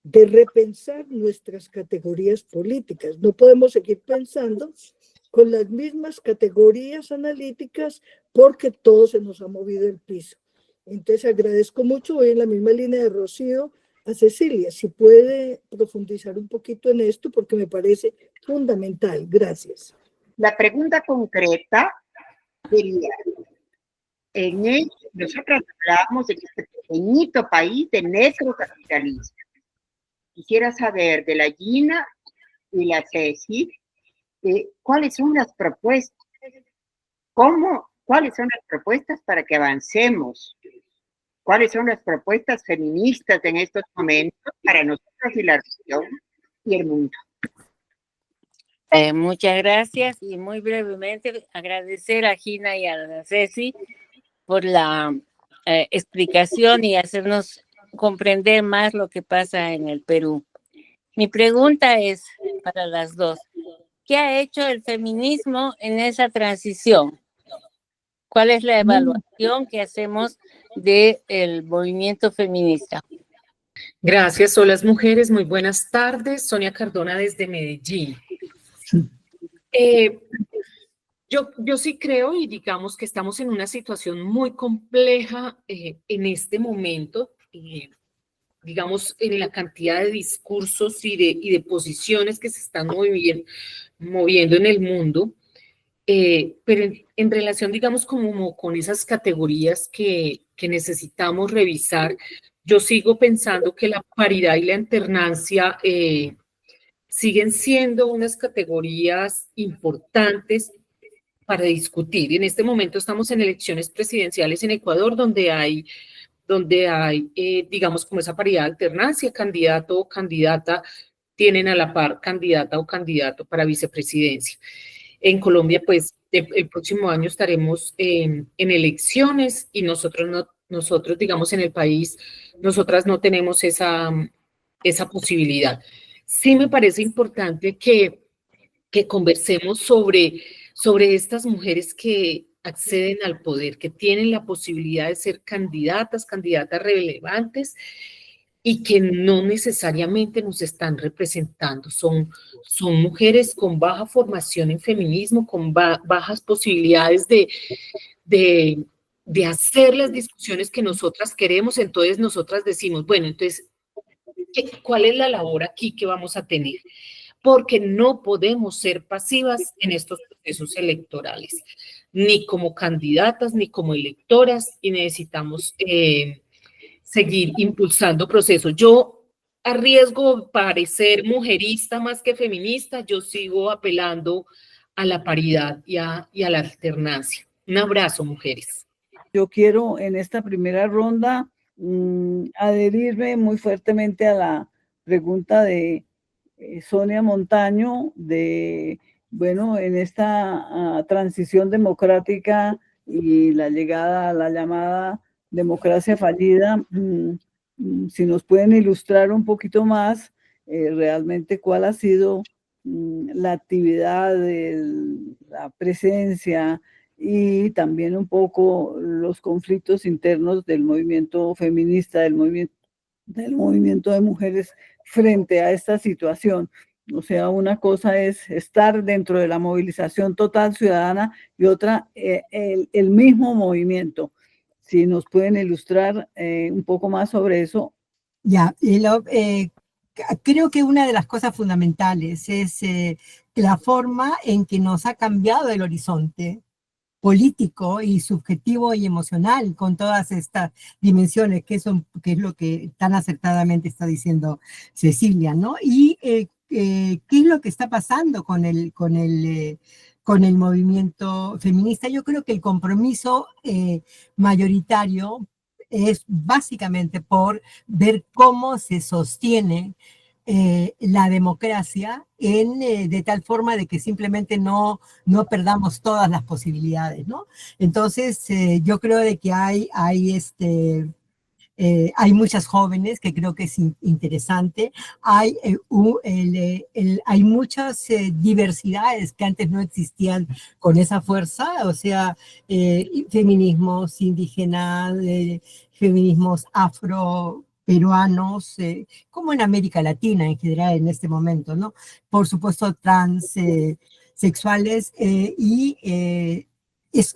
de repensar nuestras categorías políticas. No podemos seguir pensando con las mismas categorías analíticas porque todo se nos ha movido el piso. Entonces agradezco mucho, voy en la misma línea de Rocío, a Cecilia, si puede profundizar un poquito en esto porque me parece fundamental. Gracias. La pregunta concreta sería, nosotros hablamos de este pequeñito país de necrocapitalismo. Quisiera saber de la Gina y la Ceci, ¿cuáles son las propuestas? ¿Cuáles son las propuestas para que avancemos? ¿Cuáles son las propuestas feministas en estos momentos para nosotros y la región y el mundo? Muchas gracias y muy brevemente agradecer a Gina y a la Ceci por la explicación y hacernos comprender más lo que pasa en el Perú. Mi pregunta es para las 2. ¿Qué ha hecho el feminismo en esa transición? ¿Cuál es la evaluación que hacemos del movimiento feminista? Gracias, hola mujeres, muy buenas tardes. Sonia Cardona desde Medellín. Yo sí creo y digamos que estamos en una situación muy compleja en este momento, digamos, en la cantidad de discursos y de posiciones que se están moviendo en el mundo, pero en relación, digamos, como con esas categorías que necesitamos revisar, yo sigo pensando que la paridad y la alternancia siguen siendo unas categorías importantes para discutir. En este momento estamos en elecciones presidenciales en Ecuador, donde hay digamos, como esa paridad de alternancia, candidato o candidata tienen a la par candidata o candidato para vicepresidencia. En Colombia, pues, el próximo año estaremos en elecciones y nosotros, digamos, en el país, nosotras no tenemos esa posibilidad. Sí me parece importante que conversemos sobre estas mujeres que acceden al poder, que tienen la posibilidad de ser candidatas relevantes y que no necesariamente nos están representando. Son mujeres con baja formación en feminismo, con bajas posibilidades de hacer las discusiones que nosotras queremos. Entonces nosotras decimos, bueno, entonces, ¿cuál es la labor aquí que vamos a tener? Porque no podemos ser pasivas en estos procesos electorales, ni como candidatas, ni como electoras, y necesitamos seguir impulsando procesos. Yo, a riesgo de parecer mujerista más que feminista, yo sigo apelando a la paridad y a la alternancia. Un abrazo, mujeres. Yo quiero en esta primera ronda adherirme muy fuertemente a la pregunta de Sonia Montaño, bueno, en esta transición democrática y la llegada a la llamada democracia fallida, si nos pueden ilustrar un poquito más realmente cuál ha sido la actividad, la presencia y también un poco los conflictos internos del movimiento feminista, del movimiento de mujeres frente a esta situación. O sea, una cosa es estar dentro de la movilización total ciudadana y otra el mismo movimiento. Si nos pueden ilustrar un poco más sobre eso. Ya, creo que una de las cosas fundamentales es la forma en que nos ha cambiado el horizonte político y subjetivo y emocional con todas estas dimensiones, que es lo que tan acertadamente está diciendo Cecilia, ¿no? Y qué es lo que está pasando con el movimiento feminista. Yo creo que el compromiso mayoritario es básicamente por ver cómo se sostiene la democracia de tal forma de que simplemente no perdamos todas las posibilidades, ¿no? Entonces, yo creo de que hay muchas jóvenes que creo que es interesante, hay muchas diversidades que antes no existían con esa fuerza, o sea, feminismos indígenas, feminismos afroperuanos, como en América Latina en general en este momento, ¿no? Por supuesto, transexuales es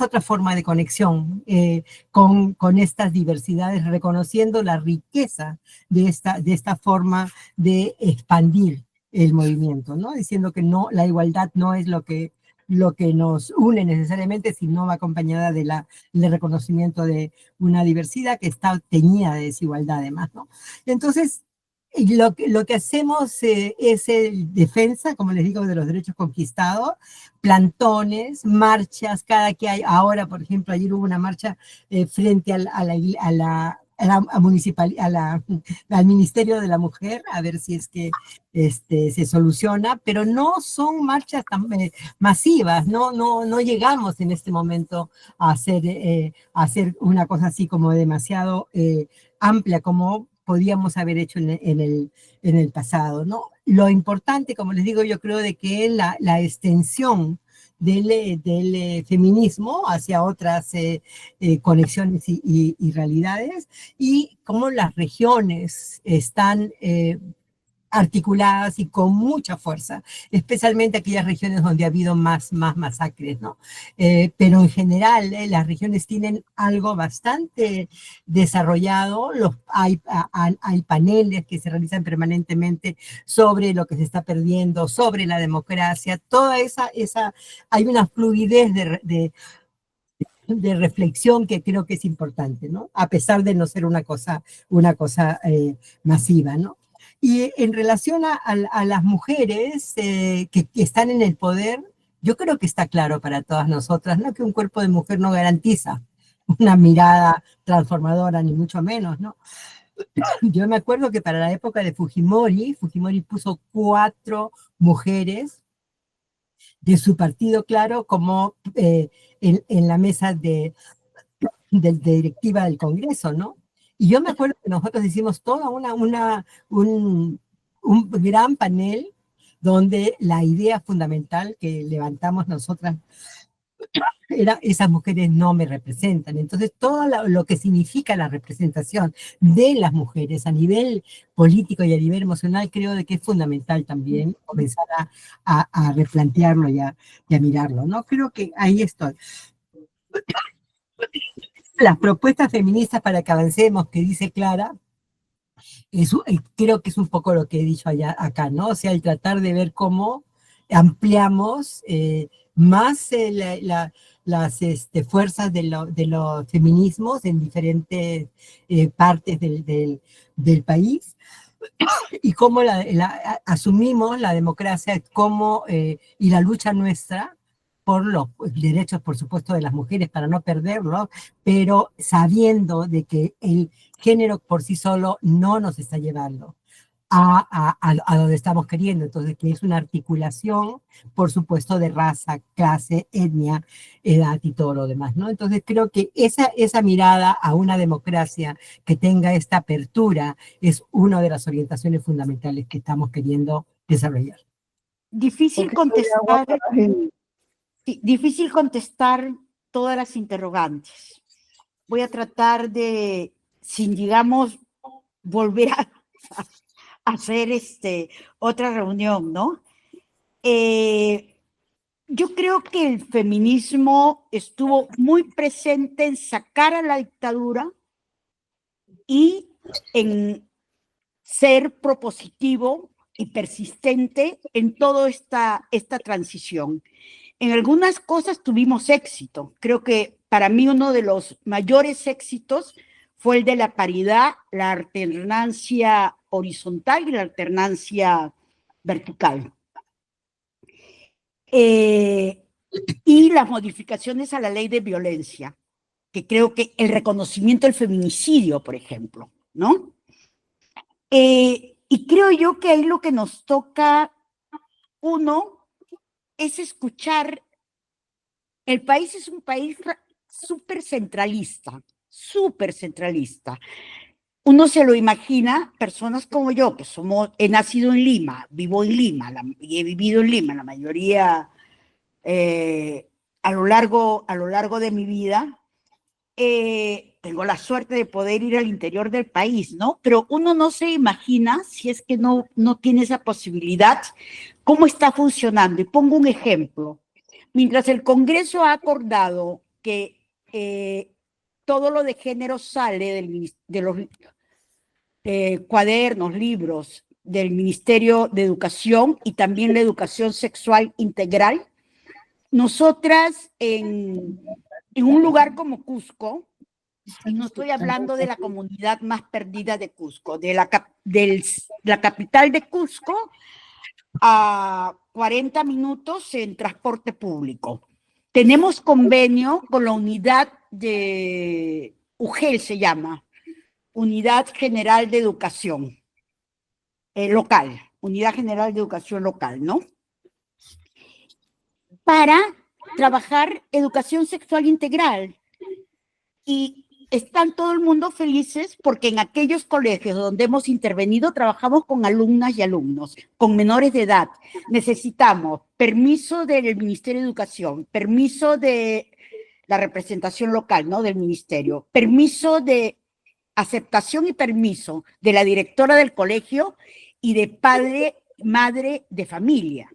otra forma de conexión con estas diversidades, reconociendo la riqueza de esta forma de expandir el movimiento, ¿no? Diciendo que no, la igualdad no es lo que nos une necesariamente, sino va acompañada del reconocimiento de una diversidad que está teñida de desigualdad además, ¿no? Entonces, lo que hacemos es defensa, como les digo, de los derechos conquistados, plantones, marchas, cada que hay. Ahora, por ejemplo, ayer hubo una marcha frente al Ministerio de la Mujer, a ver si es que se soluciona, pero no son marchas tan masivas, no llegamos en este momento a hacer una cosa así como demasiado amplia como podíamos haber hecho en el pasado, ¿no? Lo importante, como les digo, yo creo de que la extensión del feminismo hacia otras conexiones y realidades, y cómo las regiones están articuladas y con mucha fuerza, especialmente aquellas regiones donde ha habido más masacres, ¿no? Pero en general, las regiones tienen algo bastante desarrollado, hay paneles que se realizan permanentemente sobre lo que se está perdiendo, sobre la democracia, toda esa hay una fluidez de reflexión que creo que es importante, ¿no? A pesar de no ser una cosa masiva, ¿no? Y en relación a las mujeres que están en el poder, yo creo que está claro para todas nosotras, ¿no? Que un cuerpo de mujer no garantiza una mirada transformadora, ni mucho menos, ¿no? Yo me acuerdo que para la época de Fujimori puso 4 mujeres de su partido, claro, como en la mesa de directiva del Congreso, ¿no? Y yo me acuerdo que nosotros hicimos toda un gran panel donde la idea fundamental que levantamos nosotras era: esas mujeres no me representan. Entonces, todo lo que significa la representación de las mujeres a nivel político y a nivel emocional, creo de que es fundamental también comenzar a replantearlo y a mirarlo, ¿no? Creo que ahí estoy. Las propuestas feministas para que avancemos, que dice Clara, creo que es un poco lo que he dicho acá, ¿no? O sea, el tratar de ver cómo ampliamos más las fuerzas de los feminismos en diferentes partes del país, y cómo asumimos la democracia como, y la lucha nuestra por los derechos, por supuesto, de las mujeres, para no perderlos, pero sabiendo de que el género por sí solo no nos está llevando a donde estamos queriendo. Entonces, que es una articulación, por supuesto, de raza, clase, etnia, edad y todo lo demás, ¿no? Entonces, creo que esa mirada a una democracia que tenga esta apertura es una de las orientaciones fundamentales que estamos queriendo desarrollar. Difícil contestar, sí, difícil contestar todas las interrogantes. Voy a tratar de, sin, digamos, volver a hacer otra reunión, ¿no? Yo creo que el feminismo estuvo muy presente en sacar a la dictadura y en ser propositivo y persistente en toda esta transición. En algunas cosas tuvimos éxito. Creo que para mí uno de los mayores éxitos fue el de la paridad, la alternancia horizontal y la alternancia vertical. Y las modificaciones a la ley de violencia, que creo que el reconocimiento del feminicidio, por ejemplo, ¿no? Y creo yo que ahí lo que nos toca, uno, es escuchar. El país es un país súper centralista, súper centralista. Uno se lo imagina, personas como yo, que he nacido en Lima, vivo en Lima y he vivido en Lima la mayoría a lo largo de mi vida. Tengo la suerte de poder ir al interior del país, ¿no? Pero uno no se imagina, si es que no tiene esa posibilidad, cómo está funcionando. Y pongo un ejemplo. Mientras el Congreso ha acordado que todo lo de género sale de los cuadernos, libros del Ministerio de Educación, y también la educación sexual integral, nosotras en un lugar como Cusco, y no estoy hablando de la comunidad más perdida de Cusco, de la capital de Cusco, a 40 minutos en transporte público. Tenemos convenio con la unidad de UGEL, se llama, Unidad General de Educación Local, Unidad General de Educación Local, ¿no? Para trabajar educación sexual integral. Y están todo el mundo felices porque en aquellos colegios donde hemos intervenido trabajamos con alumnas y alumnos, con menores de edad. Necesitamos permiso del Ministerio de Educación, permiso de la representación local, ¿no? Del ministerio, permiso de aceptación y permiso de la directora del colegio y de padre, madre de familia,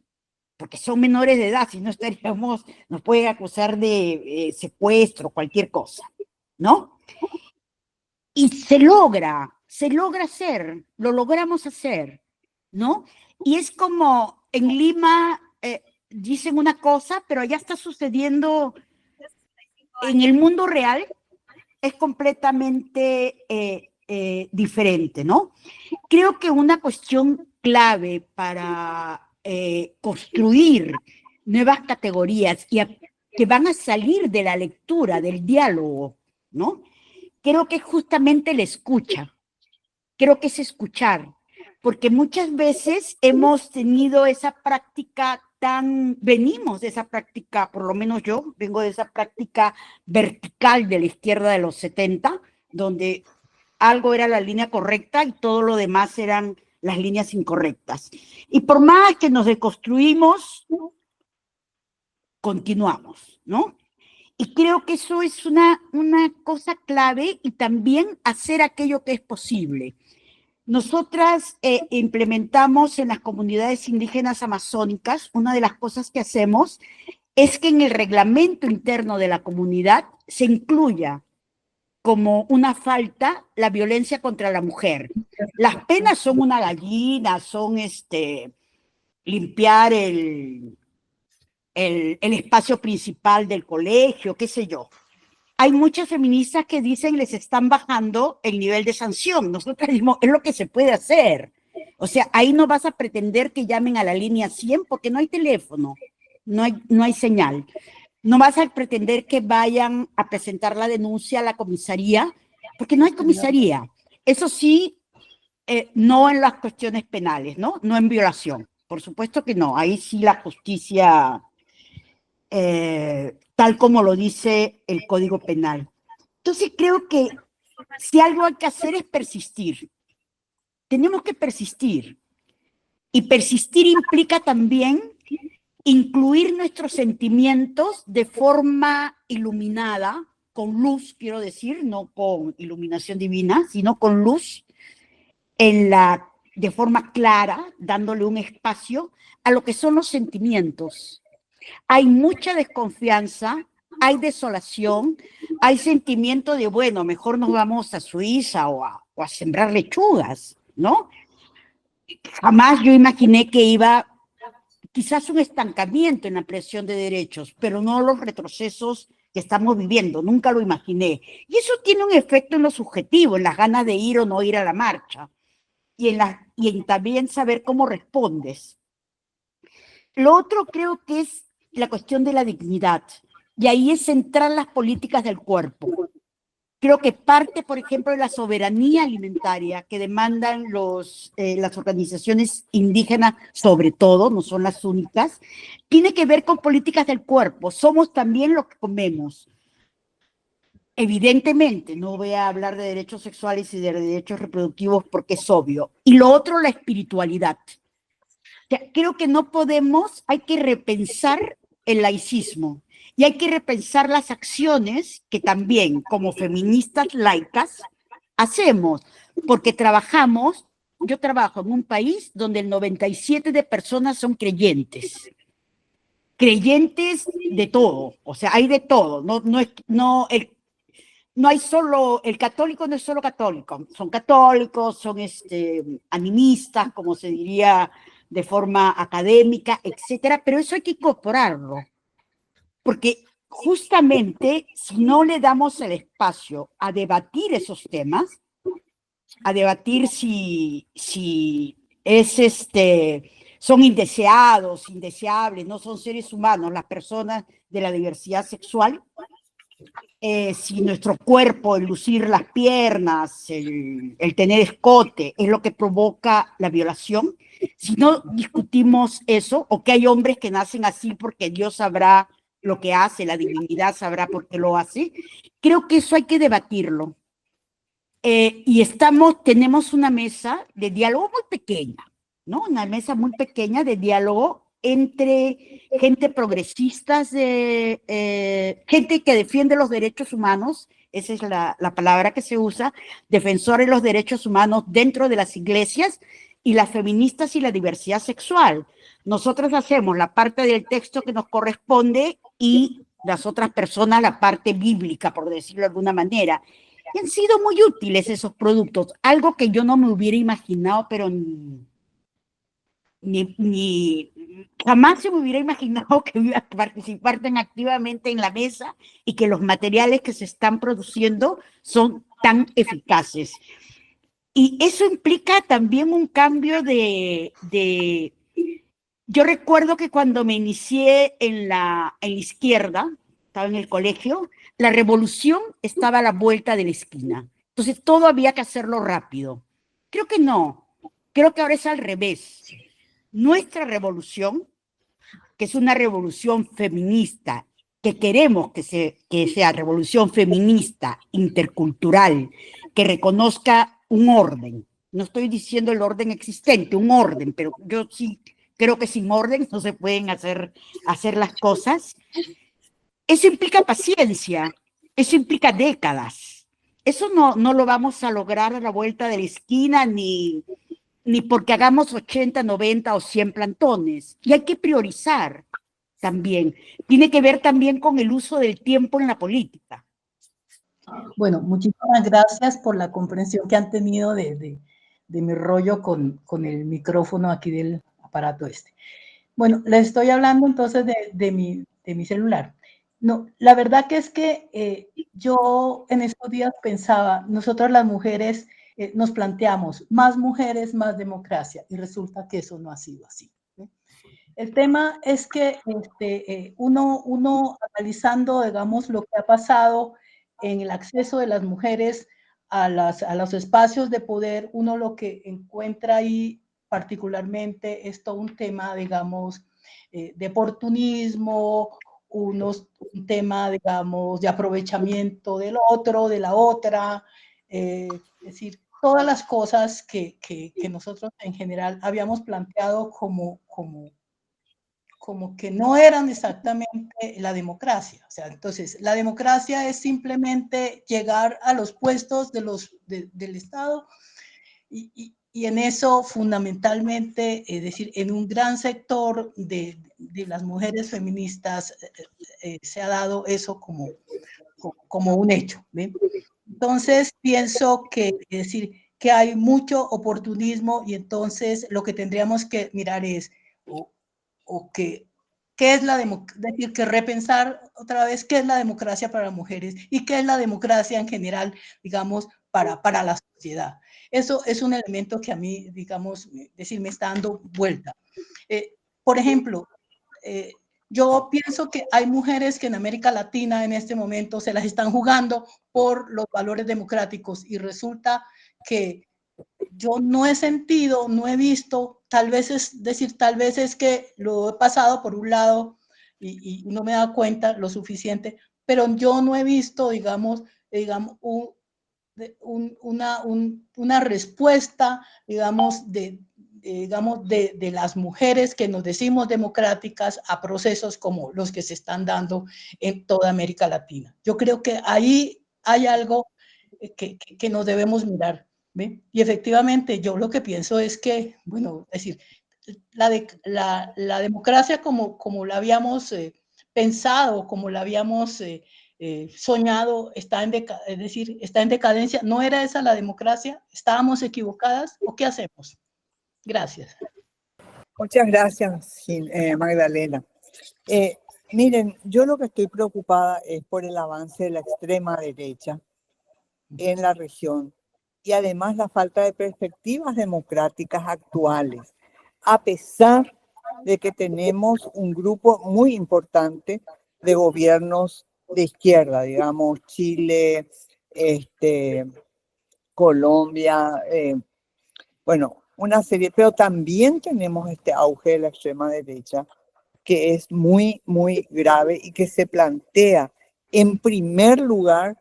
porque son menores de edad, si no estaríamos, nos pueden acusar de secuestro, cualquier cosa, ¿no? Y se logra hacer, lo logramos hacer, ¿no? Y es como en Lima dicen una cosa, pero allá está sucediendo en el mundo real, es completamente diferente, ¿no? Creo que una cuestión clave para construir nuevas categorías que van a salir de la lectura, del diálogo, ¿no? Creo que es justamente la escucha, creo que es escuchar, porque muchas veces hemos tenido esa práctica venimos de esa práctica, por lo menos yo vengo de esa práctica vertical de la izquierda de los 70, donde algo era la línea correcta y todo lo demás eran las líneas incorrectas. Y por más que nos deconstruimos, continuamos, ¿no? Y creo que eso es una cosa clave y también hacer aquello que es posible. Nosotras implementamos en las comunidades indígenas amazónicas, una de las cosas que hacemos es que en el reglamento interno de la comunidad se incluya como una falta la violencia contra la mujer. Las penas son una gallina, son limpiar el espacio principal del colegio, qué sé yo. Hay muchas feministas que dicen les están bajando el nivel de sanción. Nosotros decimos, es lo que se puede hacer. O sea, ahí no vas a pretender que llamen a la línea 100 porque no hay teléfono, no hay señal. No vas a pretender que vayan a presentar la denuncia a la comisaría porque no hay comisaría. Eso sí, no en las cuestiones penales, ¿no? No en violación. Por supuesto que no. Ahí sí la justicia... tal como lo dice el Código Penal. Entonces creo que si algo hay que hacer es persistir. Tenemos que persistir. Y persistir implica también incluir nuestros sentimientos de forma iluminada, con luz, quiero decir, no con iluminación divina, sino con luz, de forma clara, dándole un espacio a lo que son los sentimientos. Hay mucha desconfianza, hay desolación, hay sentimiento de, bueno, mejor nos vamos a Suiza o a sembrar lechugas, ¿no? Jamás yo imaginé que iba quizás un estancamiento en la ampliación de derechos, pero no los retrocesos que estamos viviendo, nunca lo imaginé. Y eso tiene un efecto en lo subjetivo, en las ganas de ir o no ir a la marcha, y en también saber cómo respondes. Lo otro creo que es la cuestión de la dignidad, y ahí es centrar las políticas del cuerpo. Creo que parte, por ejemplo, de la soberanía alimentaria que demandan las organizaciones indígenas, sobre todo, no son las únicas, tiene que ver con políticas del cuerpo. Somos también lo que comemos. Evidentemente, no voy a hablar de derechos sexuales y de derechos reproductivos porque es obvio. Y lo otro, la espiritualidad. O sea, creo que no podemos, hay que repensar el laicismo. Y hay que repensar las acciones que también, como feministas laicas, hacemos, porque yo trabajo en un país donde el 97% de personas son creyentes de todo, o sea, hay de todo, no hay solo, el católico no es solo católico, son católicos, son animistas, como se diría de forma académica, etcétera, pero eso hay que incorporarlo. Porque justamente si no le damos el espacio a debatir esos temas, a debatir si son indeseados, indeseables, no son seres humanos las personas de la diversidad sexual, si nuestro cuerpo, el lucir las piernas, el tener escote es lo que provoca la violación, si no discutimos eso, o que hay hombres que nacen así porque Dios habrá lo que hace, la divinidad sabrá por qué lo hace. Creo que eso hay que debatirlo. Y tenemos una mesa de diálogo muy pequeña, ¿no? Una mesa muy pequeña de diálogo entre gente progresista, gente que defiende los derechos humanos, esa es la palabra que se usa, defensores de los derechos humanos dentro de las iglesias, y las feministas y la diversidad sexual. Nosotros hacemos la parte del texto que nos corresponde y las otras personas la parte bíblica, por decirlo de alguna manera. Y han sido muy útiles esos productos, algo que yo no me hubiera imaginado, pero jamás se me hubiera imaginado que iba a participar tan activamente en la mesa y que los materiales que se están produciendo son tan eficaces. Y eso implica también un cambio Yo recuerdo que cuando me inicié en la izquierda, estaba en el colegio, la revolución estaba a la vuelta de la esquina. Entonces todo había que hacerlo rápido. Creo que no. Creo que ahora es al revés. Nuestra revolución, que es una revolución feminista, que queremos que sea revolución feminista, intercultural, que reconozca un orden. No estoy diciendo el orden existente, un orden, pero yo sí creo que sin orden no se pueden hacer las cosas. Eso implica paciencia, eso implica décadas. Eso no lo vamos a lograr a la vuelta de la esquina ni porque hagamos 80, 90 o 100 plantones. Y hay que priorizar también. Tiene que ver también con el uso del tiempo en la política. Bueno, muchísimas gracias por la comprensión que han tenido de mi rollo con el micrófono aquí del aparato este. Bueno, les estoy hablando entonces de mi celular. No, la verdad que es que yo en estos días pensaba, nosotras las mujeres nos planteamos más mujeres, más democracia, y resulta que eso no ha sido así. El tema es que uno analizando, digamos, lo que ha pasado en el acceso de las mujeres a los espacios de poder, uno lo que encuentra ahí particularmente es todo un tema, digamos, de oportunismo, un tema, digamos, de aprovechamiento del otro, de la otra, es decir, todas las cosas que nosotros en general habíamos planteado como que no eran exactamente la democracia. O sea, entonces, la democracia es simplemente llegar a los puestos del Estado y en eso fundamentalmente, es decir, en un gran sector de las mujeres feministas se ha dado eso como un hecho. ¿Ven? Entonces, pienso que, es decir, que hay mucho oportunismo y entonces lo que tendríamos que mirar es qué es la democracia, es decir, que repensar otra vez qué es la democracia para las mujeres y qué es la democracia en general, digamos, para la sociedad. Eso es un elemento que a mí, digamos, decir, me está dando vuelta. Por ejemplo, yo pienso que hay mujeres que en América Latina en este momento se las están jugando por los valores democráticos y resulta que yo no he sentido, no he visto, tal vez es que lo he pasado por un lado y no me he dado cuenta lo suficiente, pero yo no he visto, digamos una respuesta, digamos, de las mujeres que nos decimos democráticas a procesos como los que se están dando en toda América Latina. Yo creo que ahí hay algo que nos debemos mirar. ¿Ve? Y efectivamente, yo lo que pienso es que, bueno, es decir, la democracia como la habíamos pensado, como la habíamos soñado, está en decadencia. ¿No era esa la democracia? ¿Estábamos equivocadas o qué hacemos? Gracias. Muchas gracias, Magdalena. Miren, yo lo que estoy preocupada es por el avance de la extrema derecha en la región y además la falta de perspectivas democráticas actuales, a pesar de que tenemos un grupo muy importante de gobiernos de izquierda, digamos, Chile, Colombia, bueno, una serie, pero también tenemos este auge de la extrema derecha que es muy, muy grave y que se plantea en primer lugar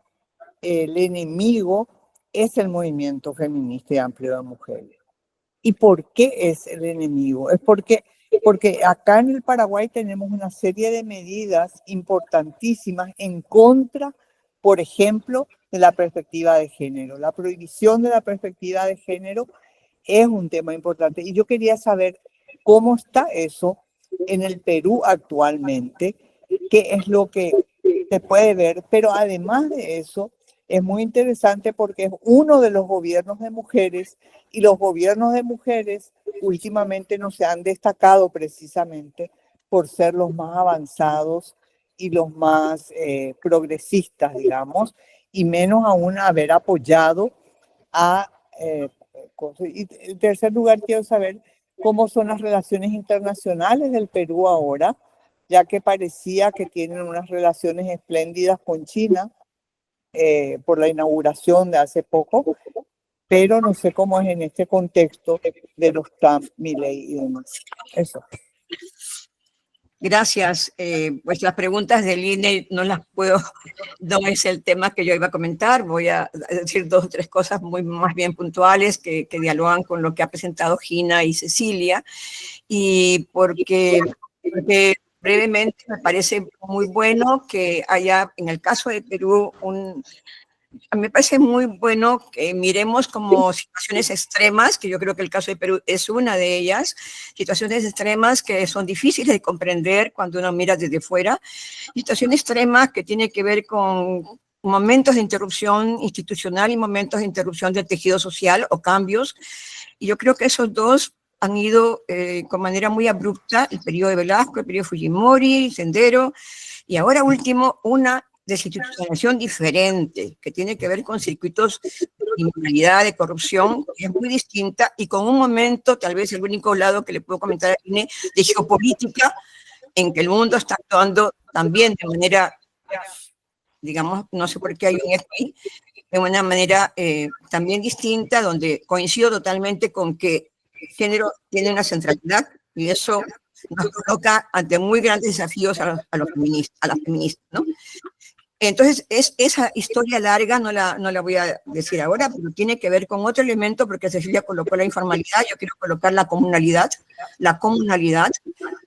el enemigo es el movimiento feminista y amplio de mujeres. ¿Y por qué es el enemigo? Es porque acá en el Paraguay tenemos una serie de medidas importantísimas en contra, por ejemplo, de la perspectiva de género. La prohibición de la perspectiva de género es un tema importante. Y yo quería saber cómo está eso en el Perú actualmente, qué es lo que se puede ver, pero además de eso, es muy interesante porque es uno de los gobiernos de mujeres y los gobiernos de mujeres últimamente no se han destacado precisamente por ser los más avanzados y los más progresistas, digamos, y menos aún haber apoyado a... y en tercer lugar, quiero saber cómo son las relaciones internacionales del Perú ahora, ya que parecía que tienen unas relaciones espléndidas con China por la inauguración de hace poco, pero no sé cómo es en este contexto de los Trump, Milei y demás. Eso. Gracias. Pues las preguntas del INE no las puedo, no es el tema que yo iba a comentar. Voy a decir 2 o 3 cosas más bien puntuales que dialogan con lo que ha presentado Gina y Cecilia. Y porque brevemente me parece muy bueno que haya, en el caso de Perú, me parece muy bueno que miremos como situaciones extremas, que yo creo que el caso de Perú es una de ellas, situaciones extremas que son difíciles de comprender cuando uno mira desde fuera, situaciones extremas que tienen que ver con momentos de interrupción institucional y momentos de interrupción del tejido social o cambios, y yo creo que esos dos han ido con manera muy abrupta, el periodo de Velasco, el periodo de Fujimori, Sendero, y ahora último, una desinstitucionalización diferente, que tiene que ver con circuitos de criminalidad, de corrupción, que es muy distinta, y con un momento, tal vez el único lado que le puedo comentar a Ine, de geopolítica, en que el mundo está actuando también de manera, digamos, no sé por qué hay un FI, de una manera también distinta, donde coincido totalmente con que el género tiene una centralidad, y eso nos coloca ante muy grandes desafíos a las feministas, ¿no? Entonces, esa historia larga no la voy a decir ahora, pero tiene que ver con otro elemento, porque Cecilia colocó la informalidad, yo quiero colocar la comunalidad,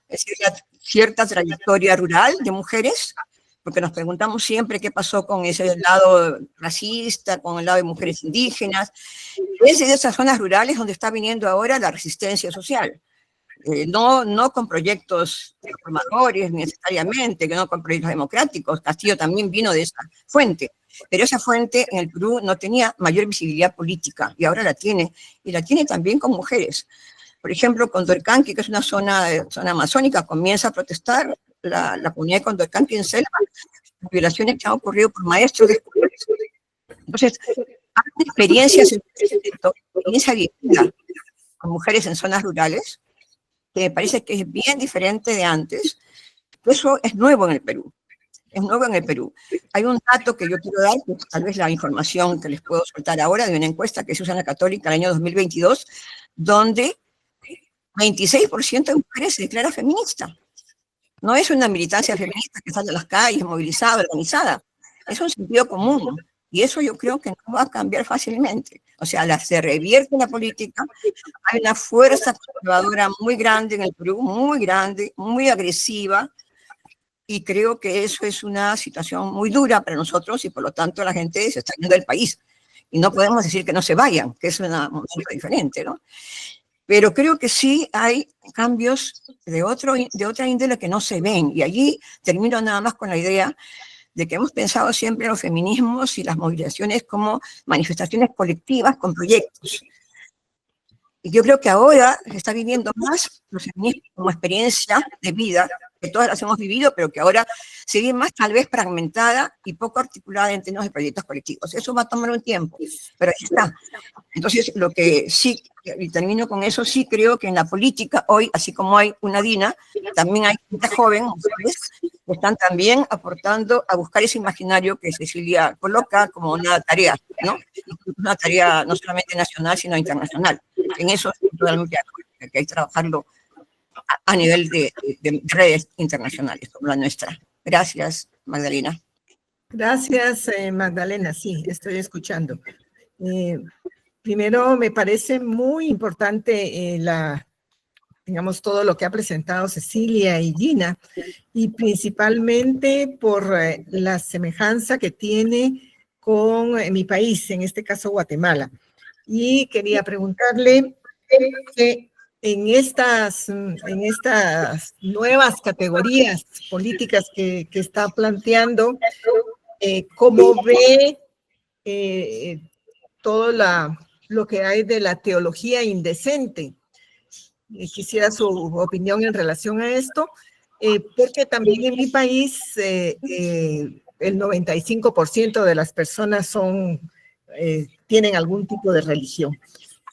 es decir, la cierta trayectoria rural de mujeres, porque nos preguntamos siempre qué pasó con ese lado racista, con el lado de mujeres indígenas. Es de esas zonas rurales donde está viniendo ahora la resistencia social. No con proyectos reformadores necesariamente, que no con proyectos democráticos. Castillo también vino de esa fuente, pero esa fuente en el Perú no tenía mayor visibilidad política y ahora la tiene, y la tiene también con mujeres. Por ejemplo, Condorcanqui, que es una zona amazónica, comienza a protestar la comunidad de Condorcanqui en selva, las violaciones que han ocurrido por maestros de escuelas. Entonces, hay experiencias vivida con mujeres en zonas rurales, que me parece que es bien diferente de antes. Eso es nuevo en el Perú. Es nuevo en el Perú. Hay un dato que yo quiero dar, que tal vez la información que les puedo soltar ahora, de una encuesta que se usa en la Católica el año 2022, donde 26% de mujeres se declara feminista. No es una militancia feminista que sale a las calles, movilizada, organizada. Es un sentido común. Y eso yo creo que no va a cambiar fácilmente. O sea, se revierte la política, hay una fuerza conservadora muy grande en el Perú, muy grande, muy agresiva, y creo que eso es una situación muy dura para nosotros, y por lo tanto la gente se está yendo del país. Y no podemos decir que no se vayan, que es un momento diferente, ¿no? Pero creo que sí hay cambios de otra índole que no se ven, y allí termino nada más con la idea de que hemos pensado siempre en los feminismos y las movilizaciones como manifestaciones colectivas con proyectos. Y yo creo que ahora se está viviendo más los feminismos como experiencia de vida, que todas las hemos vivido, pero que ahora se ve más tal vez fragmentada y poco articulada en términos de proyectos colectivos. Eso va a tomar un tiempo, pero ahí está. Entonces, lo que sí, y termino con eso, sí creo que en la política hoy, así como hay una DINA, también hay gente joven, mujeres, que están también aportando a buscar ese imaginario que Cecilia coloca como una tarea, ¿no? Una tarea no solamente nacional, sino internacional. En eso estoy totalmente de acuerdo, que hay que trabajarlo a nivel de redes internacionales como la nuestra. Gracias, Magdalena. Gracias, Magdalena. Sí, estoy escuchando. Primero, me parece muy importante digamos, todo lo que ha presentado Cecilia y Gina, y principalmente por la semejanza que tiene con mi país, en este caso Guatemala. Y quería preguntarle que en estas nuevas categorías políticas que está planteando, ¿cómo ve todo lo que hay de la teología indecente? Quisiera su opinión en relación a esto, porque también en mi país el 95% de las personas tienen algún tipo de religión.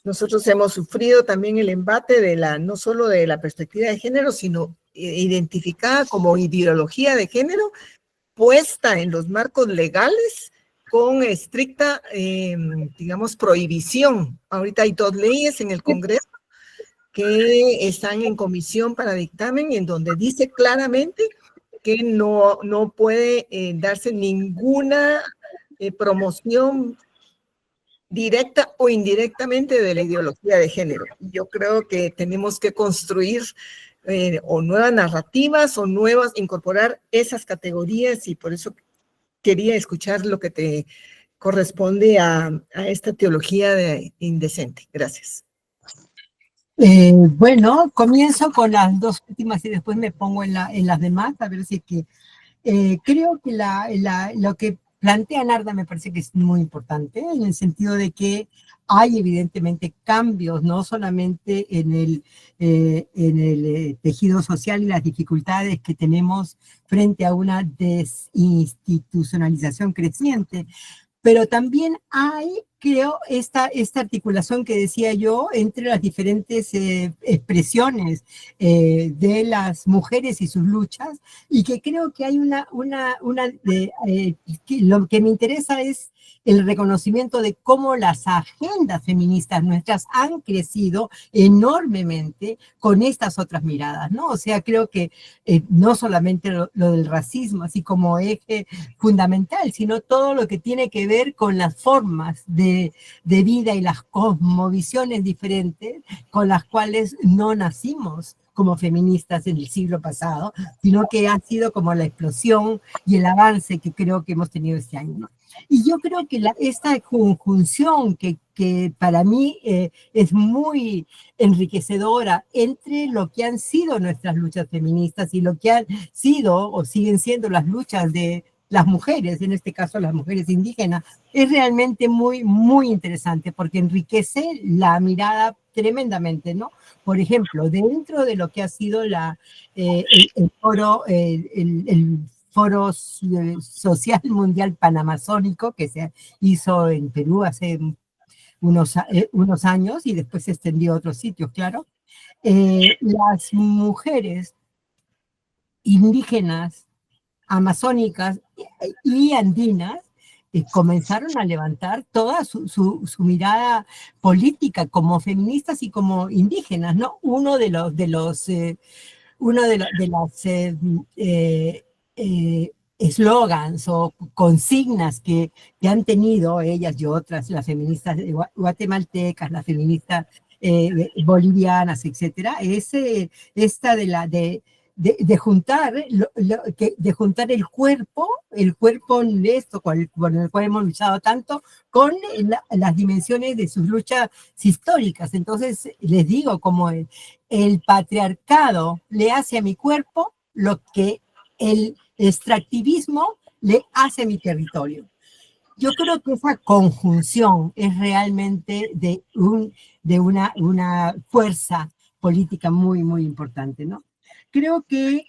Nosotros hemos sufrido también el embate no solo de la perspectiva de género, sino identificada como ideología de género, puesta en los marcos legales con estricta, digamos, prohibición. Ahorita hay 2 leyes en el Congreso que están en comisión para dictamen, en donde dice claramente que no puede darse ninguna promoción directa o indirectamente de la ideología de género. Yo creo que tenemos que construir o nuevas narrativas o incorporar esas categorías, y por eso quería escuchar lo que te corresponde a esta teología indecente. Gracias. Bueno, comienzo con las 2 últimas y después me pongo en las demás, a ver si es que creo que lo que plantea Narda me parece que es muy importante, en el sentido de que hay evidentemente cambios, no solamente en el tejido social y las dificultades que tenemos frente a una desinstitucionalización creciente, pero también hay, creo, esta articulación que decía yo entre las diferentes expresiones de las mujeres y sus luchas, y que creo que hay lo que me interesa es el reconocimiento de cómo las agendas feministas nuestras han crecido enormemente con estas otras miradas, ¿no? O sea, creo que no solamente lo del racismo, así como eje fundamental, sino todo lo que tiene que ver con las formas de vida y las cosmovisiones diferentes con las cuales no nacimos como feministas en el siglo pasado, sino que ha sido como la explosión y el avance que creo que hemos tenido este año, ¿no? Y yo creo que esta conjunción que para mí es muy enriquecedora entre lo que han sido nuestras luchas feministas y lo que han sido o siguen siendo las luchas de las mujeres, en este caso las mujeres indígenas, es realmente muy, muy interesante porque enriquece la mirada tremendamente, ¿no? Por ejemplo, dentro de lo que ha sido el Foro Social Mundial Panamazónico que se hizo en Perú hace unos años y después se extendió a otros sitios, claro. Las mujeres indígenas, amazónicas y andinas comenzaron a levantar toda su mirada política como feministas y como indígenas, ¿no? Uno de los eslogans o consignas que han tenido ellas y otras, las feministas guatemaltecas, las feministas bolivianas, etcétera, es esta de juntar el cuerpo esto con el cual hemos luchado tanto, con las dimensiones de sus luchas históricas. Entonces, les digo, como el patriarcado le hace a mi cuerpo lo que el extractivismo le hace a mi territorio. Yo creo que esa conjunción es realmente de una fuerza política muy, muy importante, ¿no? Creo que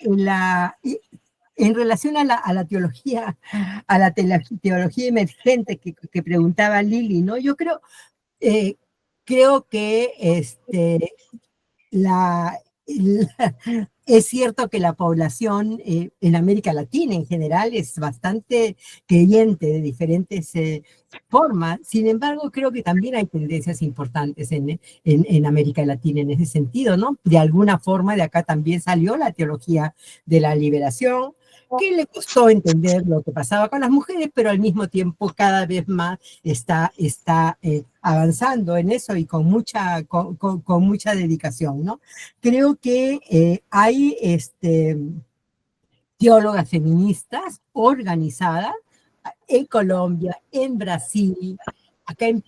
en relación a la teología, teología emergente que preguntaba Lili, ¿no? Yo creo que Es cierto que la población en América Latina en general es bastante creyente de diferentes formas. Sin embargo, creo que también hay tendencias importantes en América Latina en ese sentido, ¿no? De alguna forma de acá también salió la teología de la liberación, que le costó entender lo que pasaba con las mujeres, pero al mismo tiempo cada vez más está avanzando en eso y con mucha dedicación, ¿no? Creo que hay teólogas feministas organizadas en Colombia, en Brasil, acá en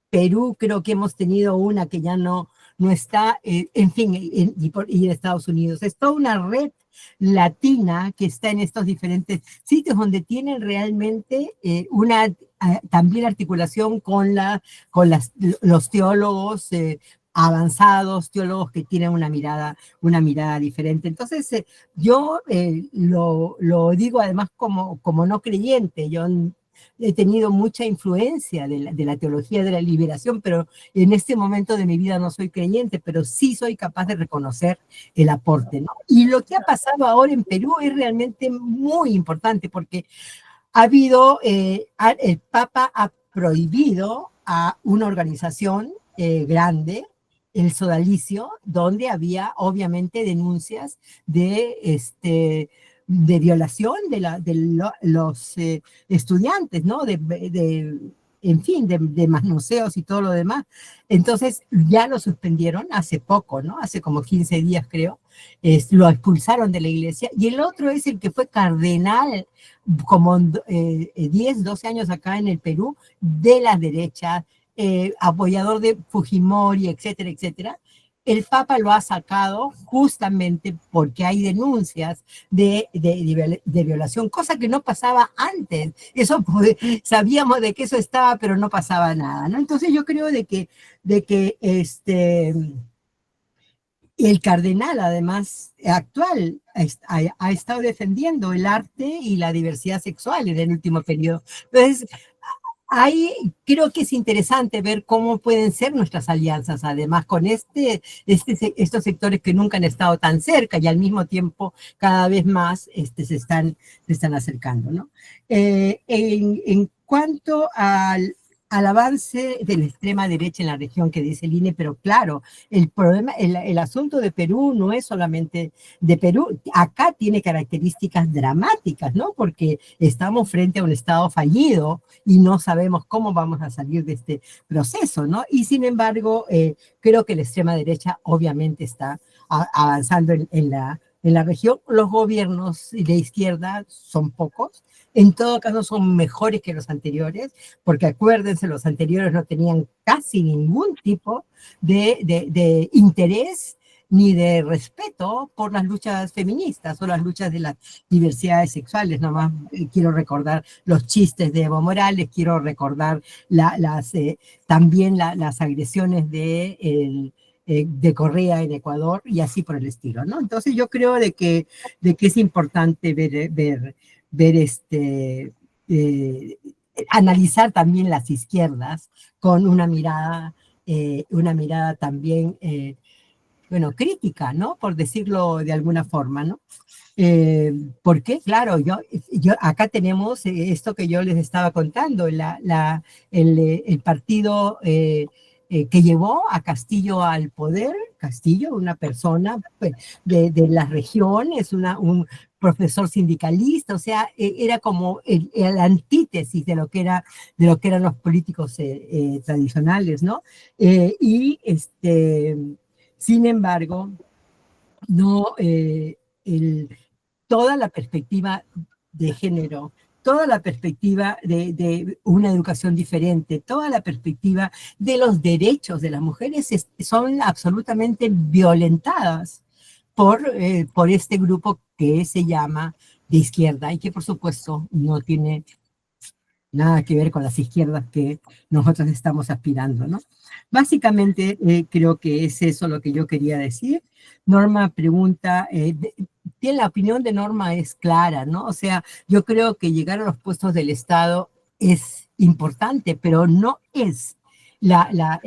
Perú creo que hemos tenido una que ya no está, en fin, y en Estados Unidos. Es toda una red latina que está en estos diferentes sitios donde tienen realmente también articulación con los teólogos avanzados, teólogos que tienen una mirada diferente. Entonces, yo lo digo además como no creyente. Yo he tenido mucha influencia de la teología de la liberación, pero en este momento de mi vida no soy creyente, pero sí soy capaz de reconocer el aporte, ¿no? Y lo que ha pasado ahora en Perú es realmente muy importante, porque ha habido, el Papa ha prohibido a una organización grande, el Sodalicio, donde había obviamente denuncias de violación de los estudiantes, ¿no? En fin, de manoseos y todo lo demás. Entonces, ya lo suspendieron hace poco, ¿no? Hace como 15 días, creo. Lo expulsaron de la iglesia. Y el otro es el que fue cardenal, como 10, 12 años acá en el Perú, de las derechas, apoyador de Fujimori, etcétera, etcétera. El Papa lo ha sacado justamente porque hay denuncias de violación, cosa que no pasaba antes. Eso sabíamos de que eso estaba, pero no pasaba nada, ¿no? Entonces yo creo de que el cardenal, además, actual, ha estado defendiendo el arte y la diversidad sexual en el último periodo. Entonces, ahí creo que es interesante ver cómo pueden ser nuestras alianzas, además, con estos sectores que nunca han estado tan cerca y al mismo tiempo cada vez más se están acercando, ¿no? En cuanto al avance de la extrema derecha en la región que dice el INE, pero claro, el problema, el asunto de Perú no es solamente de Perú, acá tiene características dramáticas, ¿no? Porque estamos frente a un Estado fallido y no sabemos cómo vamos a salir de este proceso, ¿no? Y sin embargo, creo que la extrema derecha obviamente está avanzando en la región. Los gobiernos de izquierda son pocos, en todo caso son mejores que los anteriores, porque acuérdense, los anteriores no tenían casi ningún tipo de interés ni de respeto por las luchas feministas o las luchas de las diversidades sexuales. Nomás quiero recordar los chistes de Evo Morales, quiero recordar también las agresiones de Correa en Ecuador y así por el estilo, ¿no? Entonces yo creo de que es importante ver analizar también las izquierdas con una mirada también, bueno, crítica, ¿no? Por decirlo de alguna forma, ¿no? Porque, claro, acá tenemos esto que yo les estaba contando, el partido que llevó a Castillo al poder. Castillo, una persona de la región, es un profesor sindicalista, o sea, era como el antítesis de lo que eran los políticos tradicionales, ¿no? Sin embargo, no, toda la perspectiva de género, toda la perspectiva de una educación diferente, toda la perspectiva de los derechos de las mujeres son absolutamente violentadas por este grupo que se llama de izquierda y que por supuesto no tiene nada que ver con las izquierdas que nosotros estamos aspirando, ¿no? Básicamente creo que es eso lo que yo quería decir. Norma pregunta, la opinión de Norma es clara, ¿no? O sea, yo creo que llegar a los puestos del Estado es importante, pero no es la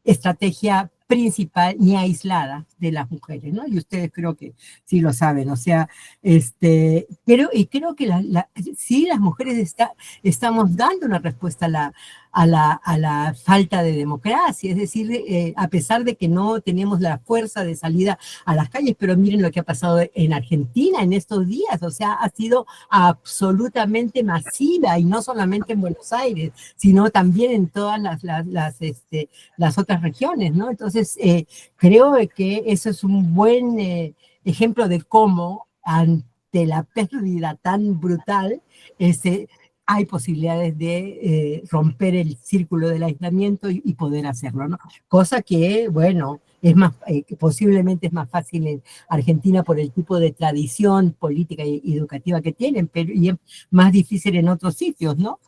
estrategia principal ni aislada de las mujeres, ¿no? Y ustedes creo que sí lo saben, o sea, pero y creo que sí las mujeres estamos dando una respuesta a la falta de democracia, es decir, a pesar de que no tenemos la fuerza de salida a las calles, pero miren lo que ha pasado en Argentina en estos días, o sea, ha sido absolutamente masiva, y no solamente en Buenos Aires, sino también en todas las otras regiones, ¿no? Entonces, creo que eso es un buen ejemplo de cómo ante la pérdida tan brutal, hay posibilidades de romper el círculo del aislamiento y poder hacerlo, ¿no? Cosa que, bueno, es más, posiblemente es más fácil en Argentina por el tipo de tradición política y educativa que tienen, pero y es más difícil en otros sitios, ¿no?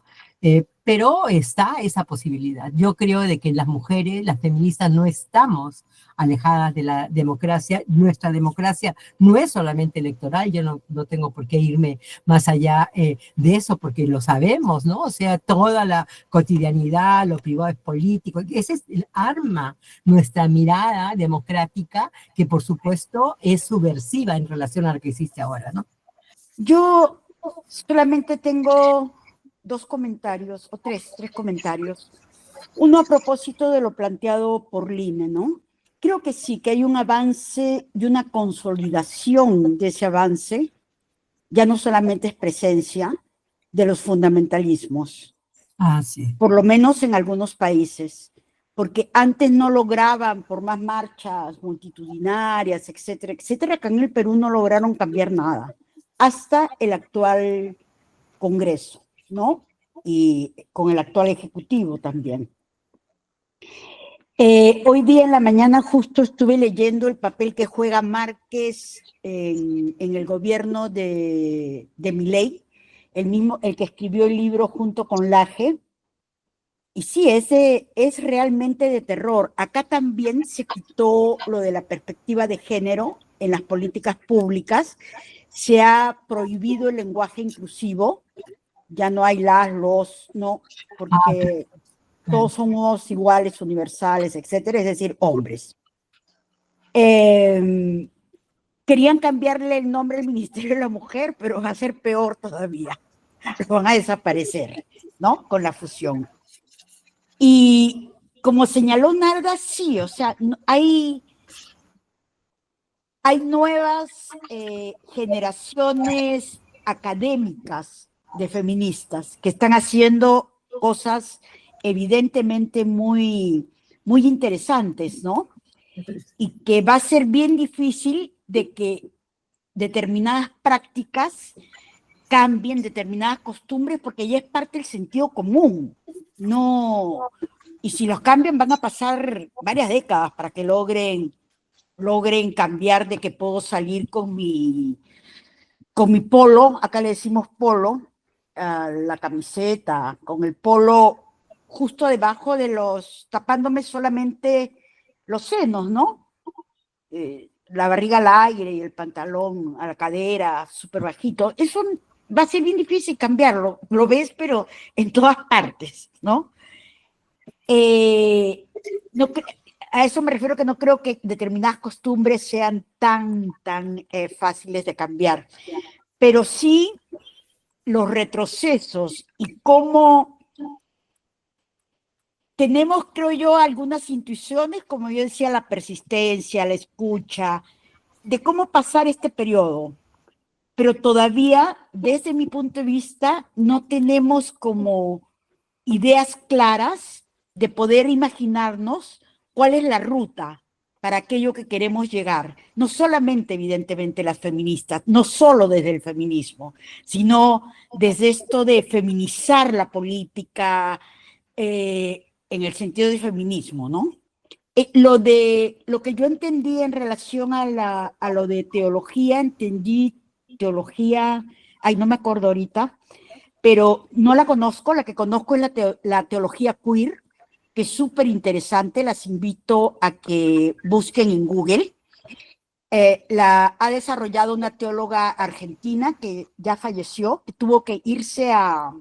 Pero está esa posibilidad. Yo creo de que las mujeres, las feministas, no estamos alejadas de la democracia. Nuestra democracia no es solamente electoral, yo no tengo por qué irme más allá de eso, porque lo sabemos, ¿no? O sea, toda la cotidianidad, lo privado es político, ese es el arma, nuestra mirada democrática, que por supuesto es subversiva en relación a lo que existe ahora, ¿no? Yo solamente tengo dos comentarios, o tres comentarios. Uno a propósito de lo planteado por Line, ¿no? Creo que sí, que hay un avance y una consolidación de ese avance, ya no solamente es presencia de los fundamentalismos, Sí. por lo menos en algunos países, porque antes no lograban, por más marchas multitudinarias, etcétera, etcétera, que en el Perú no lograron cambiar nada, hasta el actual Congreso, ¿no? Y con el actual Ejecutivo también. Hoy día en la mañana justo estuve leyendo el papel que juega Márquez en el gobierno de Milei, el que escribió el libro junto con Laje, y sí, ese es realmente de terror. Acá también se quitó lo de la perspectiva de género en las políticas públicas, se ha prohibido el lenguaje inclusivo, ya no hay las, los, no, porque todos somos iguales, universales, etcétera, es decir, hombres. Querían cambiarle el nombre al Ministerio de la Mujer, pero va a ser peor todavía. Van a desaparecer, ¿no? Con la fusión. Y como señaló Narda, sí, o sea, hay nuevas generaciones académicas de feministas que están haciendo cosas evidentemente muy, muy interesantes, ¿no? Y que va a ser bien difícil de que determinadas prácticas cambien, determinadas costumbres, porque ya es parte del sentido común. No, y si los cambian van a pasar varias décadas para que logren cambiar de que puedo salir con mi polo, acá le decimos polo, la camiseta, con el polo justo debajo de tapándome solamente los senos, ¿no? La barriga al aire y el pantalón a la cadera, súper bajito. Eso va a ser bien difícil cambiarlo, lo ves, pero en todas partes, ¿no? A eso me refiero, que no creo que determinadas costumbres sean tan fáciles de cambiar, pero sí los retrocesos y cómo tenemos, creo yo, algunas intuiciones, como yo decía, la persistencia, la escucha, de cómo pasar este periodo, pero todavía, desde mi punto de vista, no tenemos como ideas claras de poder imaginarnos cuál es la ruta para aquello que queremos llegar. No solamente, evidentemente, las feministas, no solo desde el feminismo, sino desde esto de feminizar la política en el sentido de feminismo, ¿no? Lo que yo entendí en relación a lo de teología, entendí teología, no me acuerdo ahorita, pero no la conozco, la que conozco es la teología queer, que es súper interesante, las invito a que busquen en Google. La ha desarrollado una teóloga argentina que ya falleció, que tuvo que irse a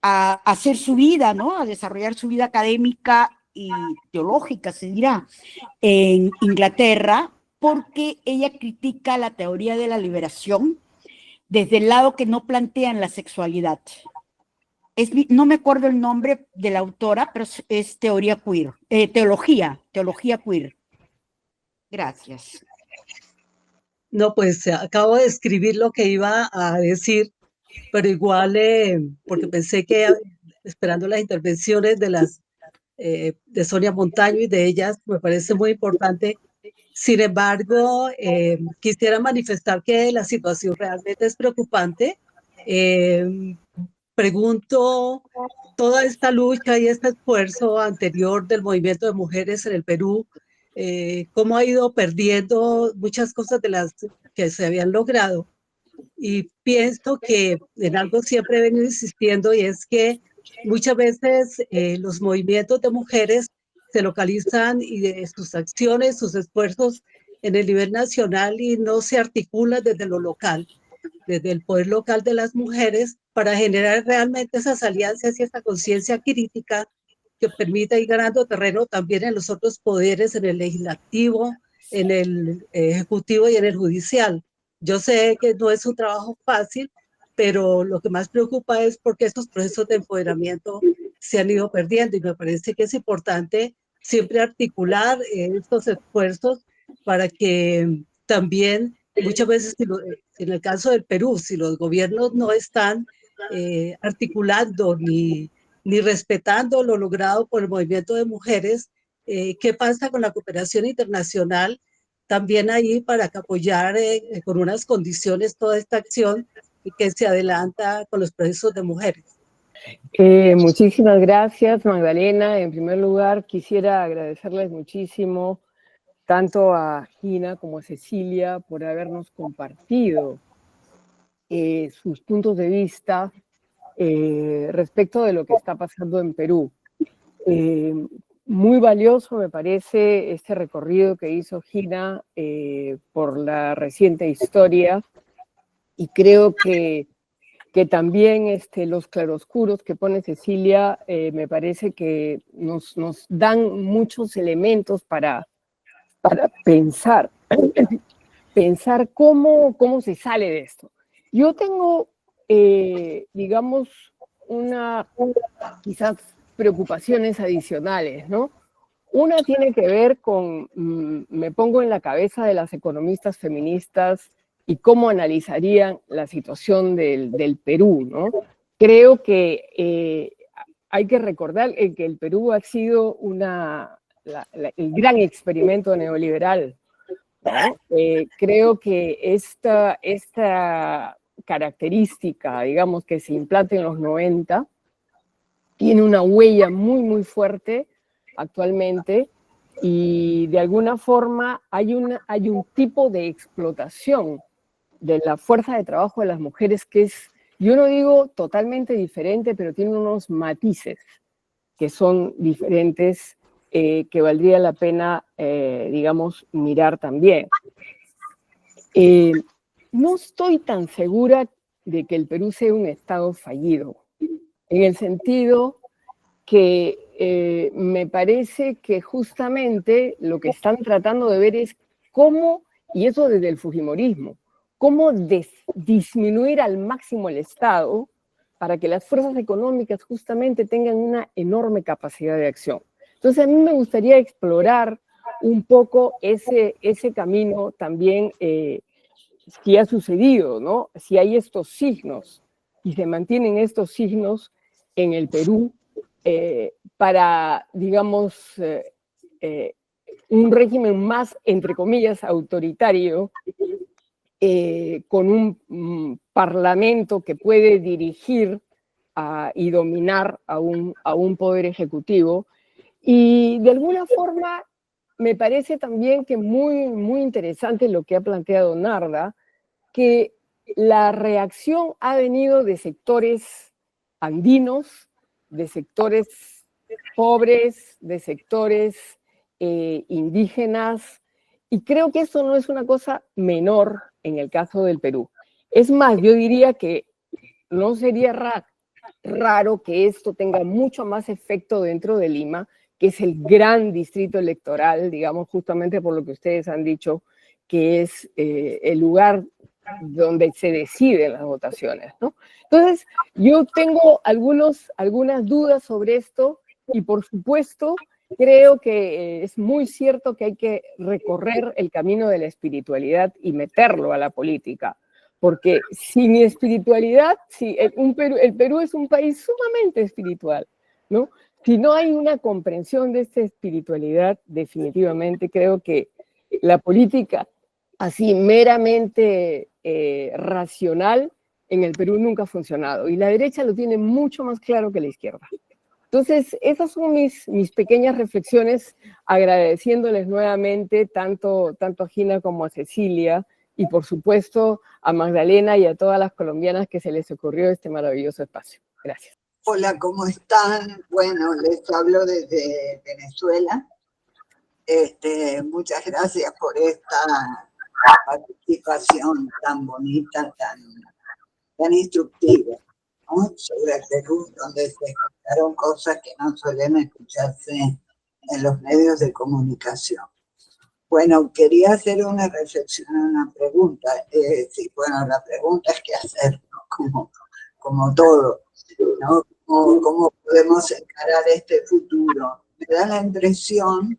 hacer su vida, ¿no? A desarrollar su vida académica y teológica, se dirá, en Inglaterra, porque ella critica la teoría de la liberación desde el lado que no plantean la sexualidad. No me acuerdo el nombre de la autora, pero es teoría queer, teología queer. Gracias. No, pues acabo de escribir lo que iba a decir, pero igual, porque pensé que esperando las intervenciones de Sonia Montaño y de ellas, me parece muy importante. Sin embargo, quisiera manifestar que la situación realmente es preocupante. Pregunto, toda esta lucha y este esfuerzo anterior del movimiento de mujeres en el Perú, cómo ha ido perdiendo muchas cosas de las que se habían logrado. Y pienso que en algo siempre he venido insistiendo, y es que muchas veces los movimientos de mujeres se localizan y de sus acciones, sus esfuerzos en el nivel nacional, y no se articulan desde lo local, desde el poder local de las mujeres, para generar realmente esas alianzas y esa conciencia crítica que permita ir ganando terreno también en los otros poderes, en el legislativo, en el ejecutivo y en el judicial. Yo sé que no es un trabajo fácil, pero lo que más preocupa es porque estos procesos de empoderamiento se han ido perdiendo, y me parece que es importante siempre articular estos esfuerzos para que también muchas veces, en el caso del Perú, si los gobiernos no están articulando ni respetando lo logrado por el movimiento de mujeres, ¿qué pasa con la cooperación internacional? También ahí para apoyar con unas condiciones toda esta acción y que se adelanta con los procesos de mujeres. Muchísimas gracias, Magdalena. En primer lugar, quisiera agradecerles muchísimo tanto a Gina como a Cecilia por habernos compartido sus puntos de vista respecto de lo que está pasando en Perú. Muy valioso me parece este recorrido que hizo Gina por la reciente historia, y creo que también los claroscuros que pone Cecilia me parece que nos dan muchos elementos para pensar cómo se sale de esto. Yo tengo, digamos, quizás preocupaciones adicionales, ¿no? Una tiene que ver con, me pongo en la cabeza de las economistas feministas y cómo analizarían la situación del Perú, ¿no? Creo que hay que recordar que el Perú ha sido el gran experimento neoliberal, ¿no? Creo que esta característica, digamos, que se implanta en los 90, tiene una huella muy, muy fuerte actualmente, y de alguna forma hay un tipo de explotación de la fuerza de trabajo de las mujeres que es, yo no digo totalmente diferente, pero tiene unos matices que son diferentes, que valdría la pena, digamos, mirar también. No estoy tan segura de que el Perú sea un Estado fallido, en el sentido que me parece que justamente lo que están tratando de ver es cómo, y eso desde el fujimorismo, cómo disminuir al máximo el Estado para que las fuerzas económicas justamente tengan una enorme capacidad de acción. Entonces a mí me gustaría explorar un poco ese camino también, si ha sucedido, ¿no? Si hay estos signos y se mantienen estos signos en el Perú para, digamos, un régimen más, entre comillas, autoritario, con un parlamento que puede dirigir y dominar a un poder ejecutivo. Y de alguna forma me parece también que muy, muy interesante lo que ha planteado Narda, que la reacción ha venido de sectores andinos, de sectores pobres, de sectores indígenas, y creo que eso no es una cosa menor en el caso del Perú. Es más, yo diría que no sería raro que esto tenga mucho más efecto dentro de Lima que es el gran distrito electoral, digamos, justamente por lo que ustedes han dicho, que es el lugar donde se deciden las votaciones, ¿no? Entonces, yo tengo algunas dudas sobre esto y, por supuesto, creo que es muy cierto que hay que recorrer el camino de la espiritualidad y meterlo a la política, porque sin espiritualidad, el Perú es un país sumamente espiritual, ¿no? Si no hay una comprensión de esta espiritualidad, definitivamente creo que la política así meramente racional en el Perú nunca ha funcionado, y la derecha lo tiene mucho más claro que la izquierda. Entonces, esas son mis pequeñas reflexiones, agradeciéndoles nuevamente tanto a Gina como a Cecilia, y por supuesto a Magdalena y a todas las colombianas que se les ocurrió este maravilloso espacio. Gracias. Hola, ¿cómo están? Bueno, les hablo desde Venezuela. Muchas gracias por esta participación tan bonita, tan instructiva, ¿no? Sobre el Perú, donde se escucharon cosas que no suelen escucharse en los medios de comunicación. Bueno, quería hacer una reflexión, una pregunta. Sí, bueno, la pregunta es qué hacer, ¿no? Como todo, ¿no? ¿Cómo podemos encarar este futuro? Me da la impresión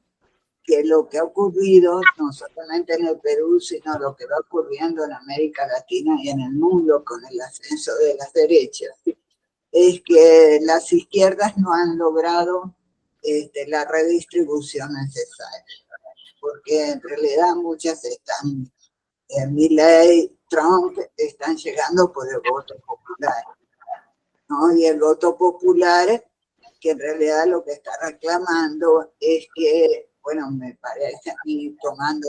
que lo que ha ocurrido, no solamente en el Perú, sino lo que va ocurriendo en América Latina y en el mundo con el ascenso de las derechas, es que las izquierdas no han logrado la redistribución necesaria, porque en realidad muchas están, Milei, Trump, están llegando por el voto popular, ¿no? Y el voto popular, que en realidad lo que está reclamando es que, bueno, me parece a mí, tomando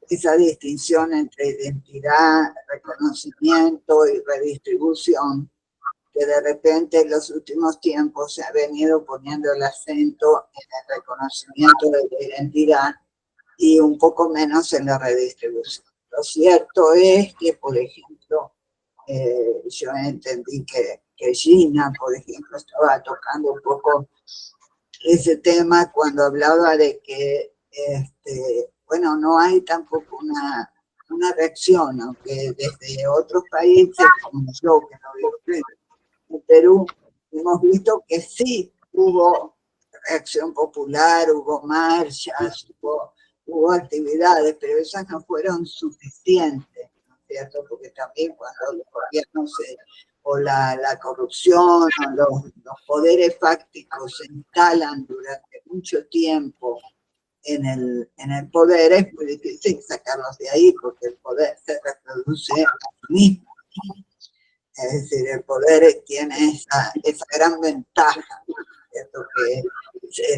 esa distinción entre identidad, reconocimiento y redistribución, que de repente en los últimos tiempos se ha venido poniendo el acento en el reconocimiento de la identidad y un poco menos en la redistribución. Lo cierto es que, por ejemplo, yo entendí que Gina, por ejemplo, estaba tocando un poco ese tema cuando hablaba de que, bueno, no hay tampoco una reacción, aunque desde otros países, como yo, que no vivo en Perú, hemos visto que sí hubo reacción popular, hubo marchas, hubo actividades, pero esas no fueron suficientes, ¿no es cierto? Porque también cuando los gobiernos o la corrupción o los poderes fácticos se instalan durante mucho tiempo en el poder, es muy difícil sacarlos de ahí porque el poder se reproduce a sí mismo. Es decir, el poder tiene esa gran ventaja, ¿cierto? Que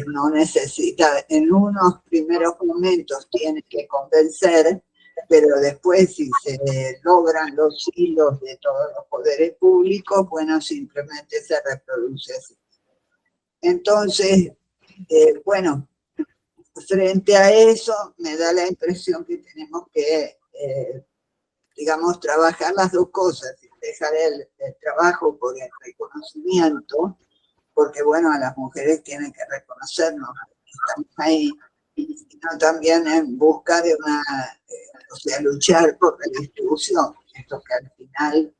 no necesita, en unos primeros momentos tiene que convencer, pero después si se logran los hilos de todos los poderes públicos, bueno, simplemente se reproduce así. Entonces, bueno, frente a eso me da la impresión que tenemos que, digamos, trabajar las dos cosas, dejar el trabajo por el reconocimiento, porque bueno, a las mujeres tienen que reconocernos, estamos ahí, sino también en busca de o sea, luchar por la distribución, esto que al final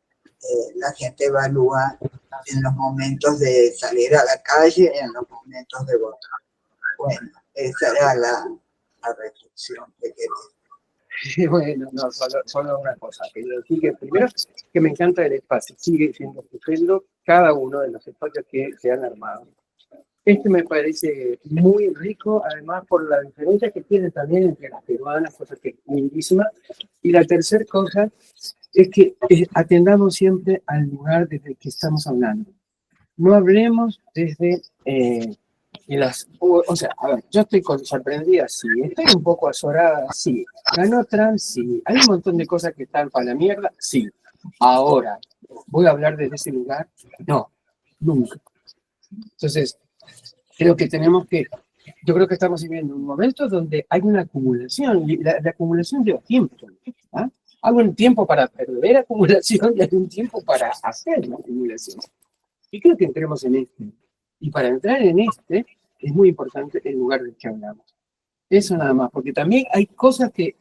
la gente evalúa en los momentos de salir a la calle y en los momentos de votar. Bueno, esa era la reflexión que quería. Sí, bueno, no, solo una cosa. Quería decir que primero, que me encanta el espacio, sigue siendo estupendo cada uno de los espacios que se han armado. Este me parece muy rico, además por la diferencia que tiene también entre las peruanas, cosa que es lindísima. Y la tercera cosa es que atendamos siempre al lugar desde el que estamos hablando. No hablemos desde... o sea, a ver, yo estoy sorprendida, sí, estoy un poco azorada, sí, ganó Trump, sí, hay un montón de cosas que están para la mierda, sí. Ahora, ¿voy a hablar desde ese lugar? No, nunca. Entonces, yo creo que estamos viviendo un momento donde hay una acumulación, y la acumulación lleva tiempo, ¿ah? Hay un tiempo para perder acumulación y hay un tiempo para hacer la acumulación. Y creo que entremos en este. Y para entrar en este, es muy importante el lugar del que hablamos. Eso nada más, porque también hay cosas que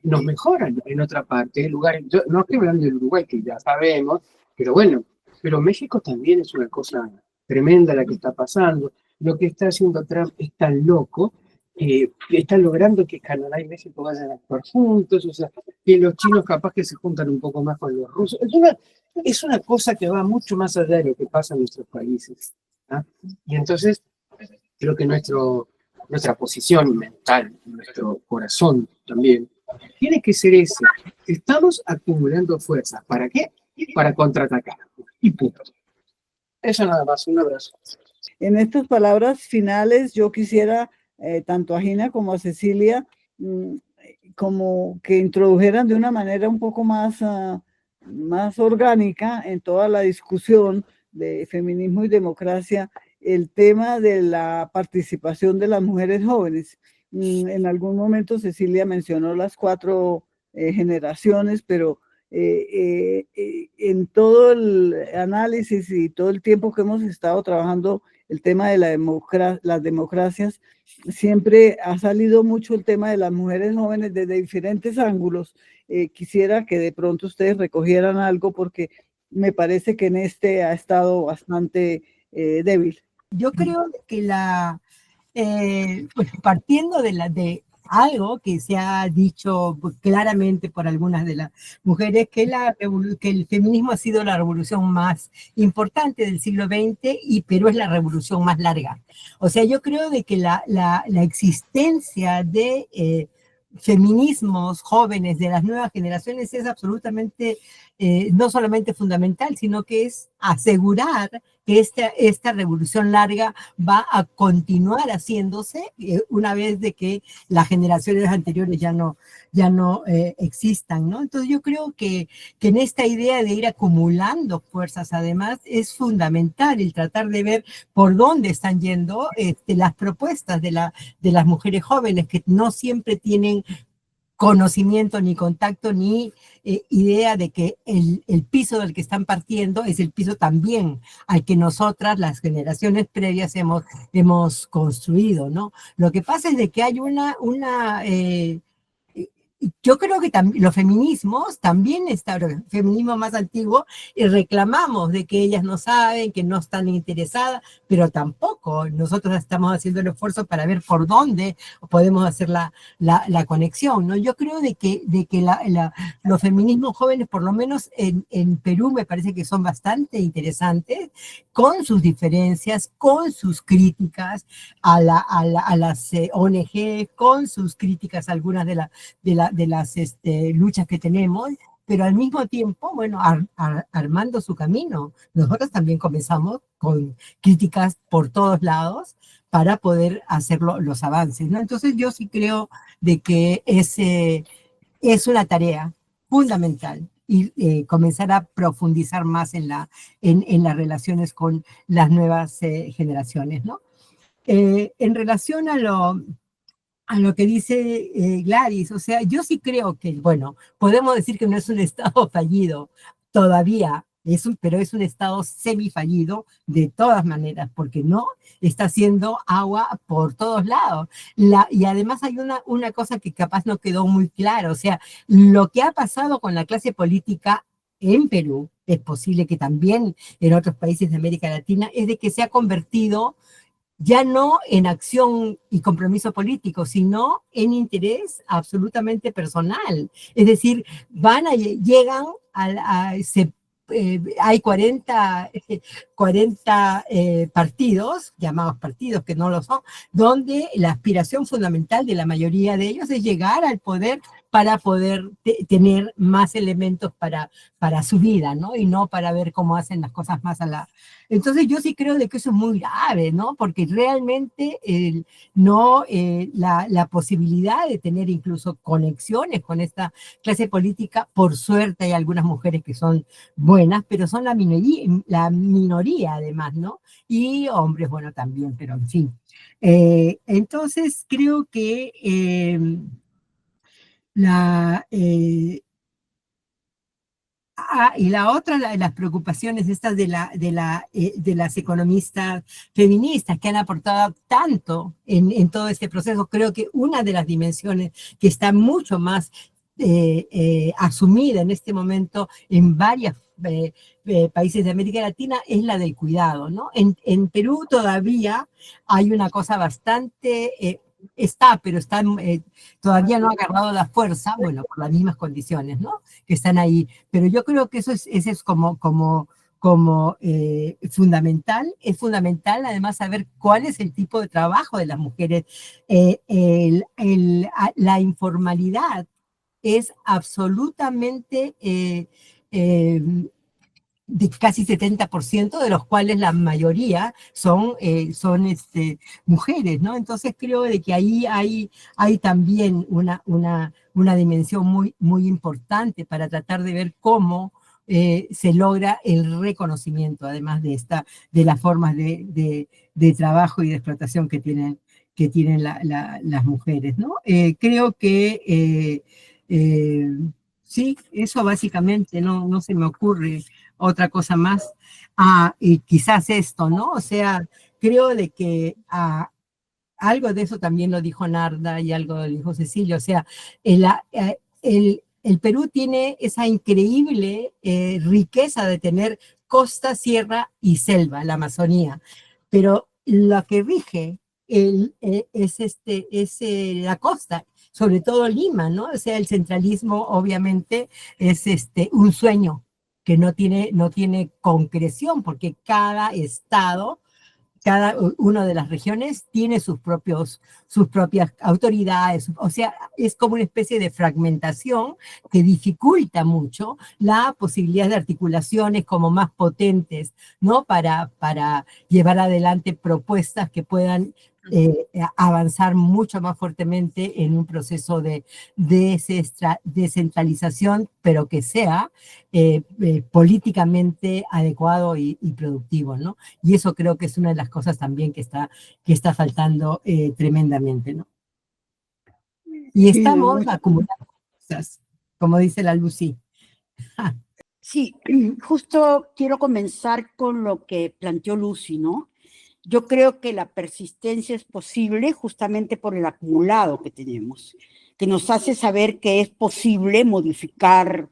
nos mejoran en otra parte, lugares, yo no estoy hablando del Uruguay, que ya sabemos, pero bueno, pero México también es una cosa tremenda la que está pasando. Lo que está haciendo Trump es tan loco, que está logrando que Canadá y México vayan a actuar juntos, o sea, que los chinos capaz que se juntan un poco más con los rusos. Es una cosa que va mucho más allá de lo que pasa en nuestros países. ¿Ah? Y entonces, creo que nuestra posición mental, nuestro corazón también, tiene que ser ese. Estamos acumulando fuerzas. ¿Para qué? Para contraatacar. Y punto. Eso nada más. Un abrazo. En estas palabras finales, yo quisiera, tanto a Gina como a Cecilia, como que introdujeran de una manera un poco más, más orgánica en toda la discusión de feminismo y democracia, el tema de la participación de las mujeres jóvenes. En algún momento Cecilia mencionó las 4 generaciones, pero en todo el análisis y todo el tiempo que hemos estado trabajando el tema de las democracias, siempre ha salido mucho el tema de las mujeres jóvenes desde diferentes ángulos. Quisiera que de pronto ustedes recogieran algo porque me parece que en este ha estado bastante débil. Yo creo que pues, partiendo de algo que se ha dicho claramente por algunas de las mujeres, que el feminismo ha sido la revolución más importante del siglo XX, pero es la revolución más larga. O sea, yo creo de que la existencia de feminismos jóvenes de las nuevas generaciones es absolutamente no solamente fundamental, sino que es asegurar que esta revolución larga va a continuar haciéndose una vez de que las generaciones anteriores ya no existan, ¿no? Entonces yo creo que en esta idea de ir acumulando fuerzas, además, es fundamental el tratar de ver por dónde están yendo las propuestas de las mujeres jóvenes, que no siempre tienen conocimiento, ni contacto, ni idea de que el piso del que están partiendo es el piso también al que nosotras, las generaciones previas, hemos construido, ¿no? Lo que pasa es de que hay yo creo que los feminismos también el feminismo más antiguo, y reclamamos de que ellas no saben, que no están interesadas, pero tampoco nosotros estamos haciendo el esfuerzo para ver por dónde podemos hacer la conexión, ¿no? Yo creo de que los feminismos jóvenes, por lo menos en Perú, me parece que son bastante interesantes, con sus diferencias, con sus críticas a las ONG, con sus críticas a algunas de las luchas que tenemos, pero al mismo tiempo, bueno, armando su camino. Nosotros también comenzamos con críticas por todos lados para poder hacer los avances, ¿no? Entonces yo sí creo de que es una tarea fundamental y comenzar a profundizar más en las relaciones con las nuevas generaciones, ¿no? En relación a lo que dice Gladys, o sea, yo sí creo que, bueno, podemos decir que no es un estado fallido todavía, pero es un estado semifallido de todas maneras, porque no está haciendo agua por todos lados. Y además hay una cosa que capaz no quedó muy claro, o sea, lo que ha pasado con la clase política en Perú, es posible que también en otros países de América Latina, es de que se ha convertido ya no en acción y compromiso político, sino en interés absolutamente personal. Es decir, llegan hay 40 partidos, llamados partidos que no lo son, donde la aspiración fundamental de la mayoría de ellos es llegar al poder para poder tener más elementos para su vida, ¿no? Y no para ver cómo hacen las cosas más Entonces yo sí creo de que eso es muy grave, ¿no? Porque realmente la posibilidad de tener incluso conexiones con esta clase política, por suerte hay algunas mujeres que son buenas, pero son la minoría además, ¿no? Y hombres, bueno, también, pero en fin. Entonces creo que y la otra, las preocupaciones estas de las economistas feministas que han aportado tanto en todo este proceso. Creo que una de las dimensiones que está mucho más asumida en este momento en varios países de América Latina es la del cuidado, ¿no? En Perú todavía hay una cosa bastante... pero todavía no ha agarrado la fuerza, bueno, por las mismas condiciones, ¿no? Que están ahí. Pero yo creo que eso es como fundamental. Es fundamental, además, saber cuál es el tipo de trabajo de las mujeres. La informalidad es absolutamente... de casi 70%, de los cuales la mayoría son mujeres, ¿no? Entonces creo de que ahí hay también una dimensión muy, muy importante para tratar de ver cómo se logra el reconocimiento, además de las formas de trabajo y de explotación que tienen las mujeres, ¿no? Creo que sí, eso básicamente, no se me ocurre otra cosa más. Y quizás esto, ¿no? O sea, creo de que algo de eso también lo dijo Narda y algo lo dijo Cecilia. O sea, el Perú tiene esa increíble riqueza de tener costa, sierra y selva, la Amazonía. Pero lo que rige es la costa, sobre todo Lima, ¿no? O sea, el centralismo obviamente es un sueño que no tiene concreción, porque cada estado, cada una de las regiones tiene sus propias autoridades, o sea, es como una especie de fragmentación que dificulta mucho la posibilidad de articulaciones como más potentes, ¿no? Para llevar adelante propuestas que puedan avanzar mucho más fuertemente en un proceso de descentralización, pero que sea políticamente adecuado y productivo, ¿no? Y eso creo que es una de las cosas también que está faltando tremendamente, ¿no? Y estamos acumulando cosas, como dice la Lucy. Sí, justo quiero comenzar con lo que planteó Lucy, ¿no? Yo creo que la persistencia es posible justamente por el acumulado que tenemos, que nos hace saber que es posible modificar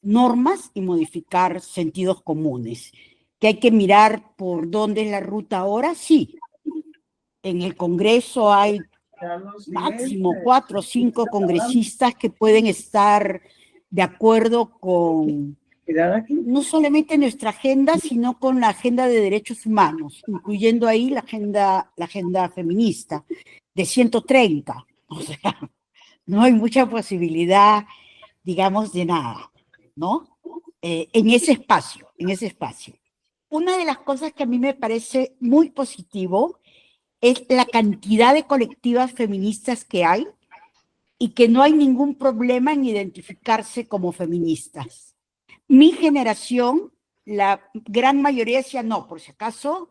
normas y modificar sentidos comunes, que hay que mirar por dónde es la ruta ahora, sí. En el Congreso hay máximo 4 o 5 congresistas que pueden estar de acuerdo con no solamente nuestra agenda, sino con la agenda de derechos humanos, incluyendo ahí la agenda feminista de 130. O sea, no hay mucha posibilidad, digamos, de nada, ¿no? En ese espacio. Una de las cosas que a mí me parece muy positivo es la cantidad de colectivas feministas que hay y que no hay ningún problema en identificarse como feministas. Mi generación, la gran mayoría decía, no, por si acaso,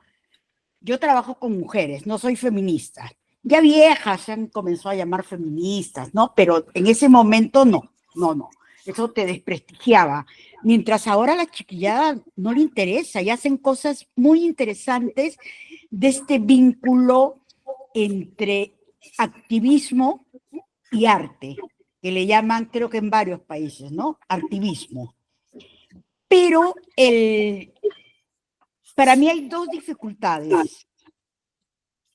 yo trabajo con mujeres, no soy feminista. Ya viejas se han comenzado a llamar feministas, ¿no? Pero en ese momento no. Eso te desprestigiaba. Mientras ahora a la chiquillada no le interesa y hacen cosas muy interesantes de este vínculo entre activismo y arte, que le llaman, creo que en varios países, ¿no? Artivismo. Pero para mí hay 2 dificultades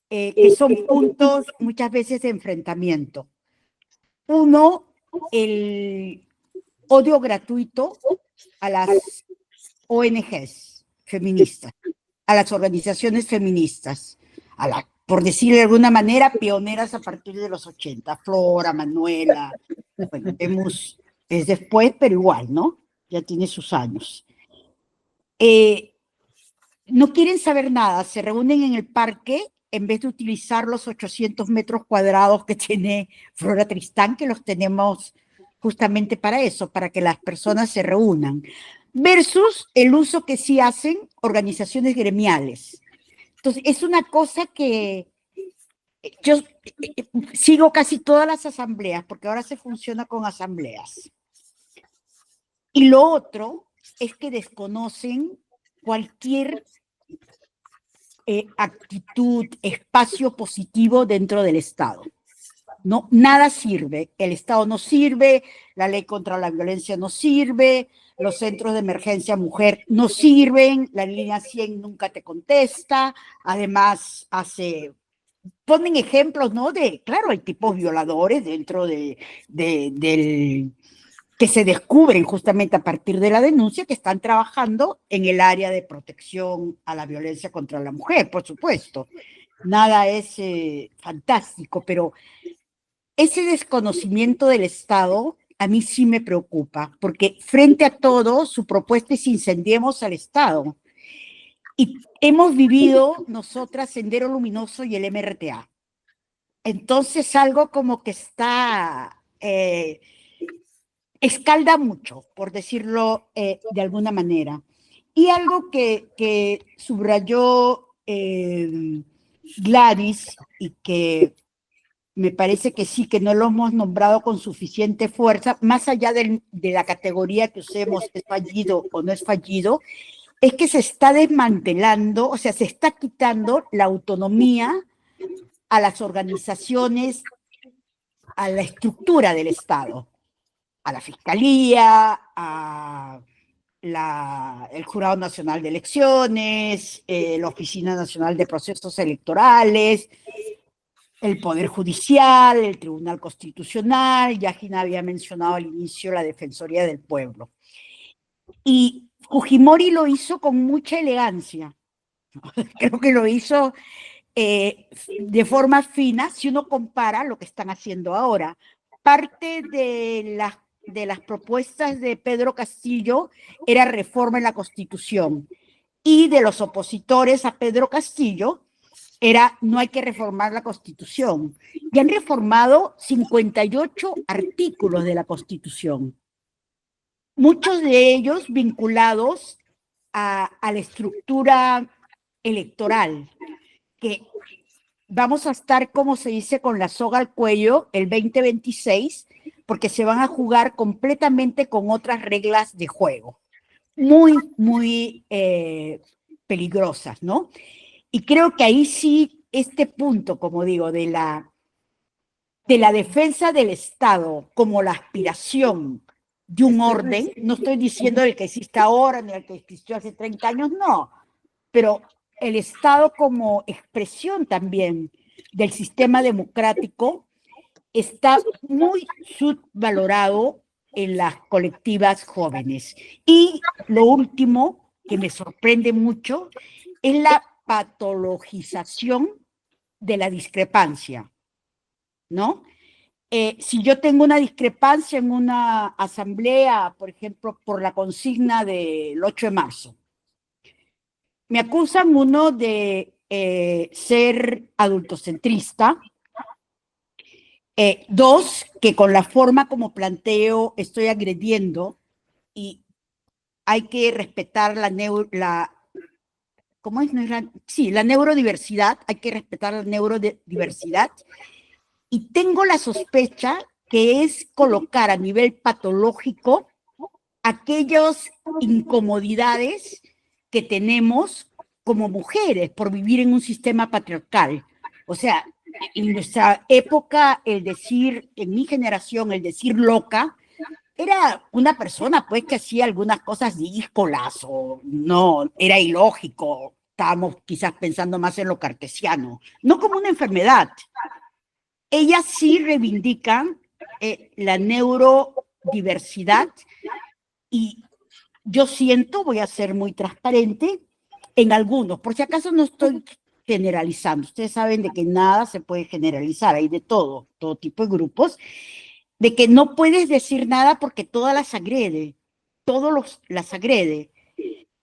que son puntos muchas veces de enfrentamiento. Uno, el odio gratuito a las ONGs feministas, a las organizaciones feministas, por decirlo de alguna manera, pioneras a partir de los 80, Flora, Manuela, bueno, es después, pero igual, ¿no? Ya tiene sus años. No quieren saber nada, se reúnen en el parque en vez de utilizar los 800 metros cuadrados que tiene Flora Tristán, que los tenemos justamente para eso, para que las personas se reúnan, versus el uso que sí hacen organizaciones gremiales. Entonces, es una cosa que yo sigo casi todas las asambleas, porque ahora se funciona con asambleas. Y lo otro es que desconocen cualquier actitud, espacio positivo dentro del Estado. No, nada sirve. El Estado no sirve, la ley contra la violencia no sirve, los centros de emergencia mujer no sirven, la línea 100 nunca te contesta, además ponen ejemplos, ¿no? Claro, hay tipos violadores dentro del que se descubren justamente a partir de la denuncia que están trabajando en el área de protección a la violencia contra la mujer, por supuesto. Nada es fantástico, pero ese desconocimiento del Estado a mí sí me preocupa, porque frente a todo, su propuesta es incendiemos al Estado. Y hemos vivido nosotras Sendero Luminoso y el MRTA. Entonces algo como que escalda mucho, por decirlo de alguna manera. Y algo que subrayó Gladys y que me parece que sí, que no lo hemos nombrado con suficiente fuerza, más allá de la categoría que usemos, es fallido o no es fallido, es que se está desmantelando, o sea, se está quitando la autonomía a las organizaciones, a la estructura del Estado, a la Fiscalía, el Jurado Nacional de Elecciones, la Oficina Nacional de Procesos Electorales, el Poder Judicial, el Tribunal Constitucional, ya Gina había mencionado al inicio la Defensoría del Pueblo. Y Fujimori lo hizo con mucha elegancia. Creo que lo hizo de forma fina, si uno compara lo que están haciendo ahora. Parte de las propuestas de Pedro Castillo era reforma en la Constitución, y de los opositores a Pedro Castillo era no hay que reformar la Constitución. Y han reformado 58 artículos de la Constitución, muchos de ellos vinculados a la estructura electoral, que vamos a estar, como se dice, con la soga al cuello el 2026, porque se van a jugar completamente con otras reglas de juego, muy, muy peligrosas, ¿no? Y creo que ahí sí, este punto, como digo, de la defensa del Estado como la aspiración de un orden, no estoy diciendo el que existe ahora ni el que existió hace 30 años, no, pero el Estado como expresión también del sistema democrático está muy subvalorado en las colectivas jóvenes. Y lo último que me sorprende mucho es la patologización de la discrepancia, ¿no? Si yo tengo una discrepancia en una asamblea, por ejemplo, por la consigna del 8 de marzo, me acusan uno de ser adultocentrista, dos, que con la forma como planteo estoy agrediendo, y hay que respetar la neurodiversidad, hay que respetar la neurodiversidad, y tengo la sospecha que es colocar a nivel patológico aquellas incomodidades que tenemos como mujeres por vivir en un sistema patriarcal. O sea, en nuestra época, en mi generación, el decir loca, era una persona pues que hacía algunas cosas díscolas, o no, era ilógico, estábamos quizás pensando más en lo cartesiano, no como una enfermedad. Ellas sí reivindican la neurodiversidad, y yo siento, voy a ser muy transparente, en algunos, por si acaso no estoy generalizando, ustedes saben de que nada se puede generalizar, hay de todo tipo de grupos, de que no puedes decir nada porque todas las agrede, las agrede.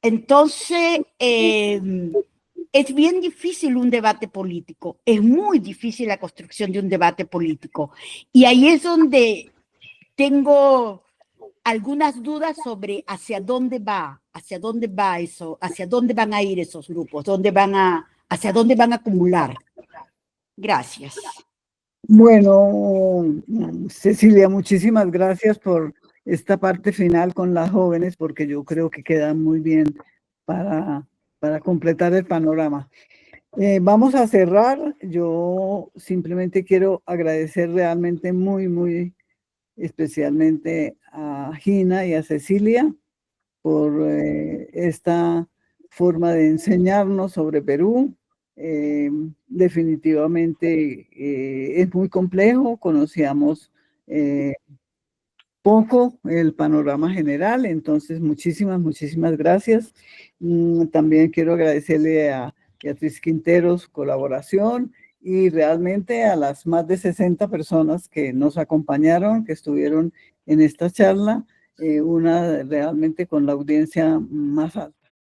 Entonces, es bien difícil un debate político, es muy difícil la construcción de un debate político, y ahí es donde tengo algunas dudas sobre hacia dónde va eso, hacia dónde van a ir esos grupos, hacia dónde van a acumular. Gracias. Bueno, Cecilia, muchísimas gracias por esta parte final con las jóvenes porque yo creo que queda muy bien para completar el panorama. Vamos a cerrar. Yo simplemente quiero agradecer realmente muy especialmente a Gina y a Cecilia por esta forma de enseñarnos sobre Perú. Definitivamente es muy complejo, conocíamos poco el panorama general, entonces muchísimas gracias. También quiero agradecerle a Beatriz Quintero su colaboración y realmente a las más de 60 personas que nos acompañaron, que estuvieron en esta charla, una realmente con la audiencia más alta.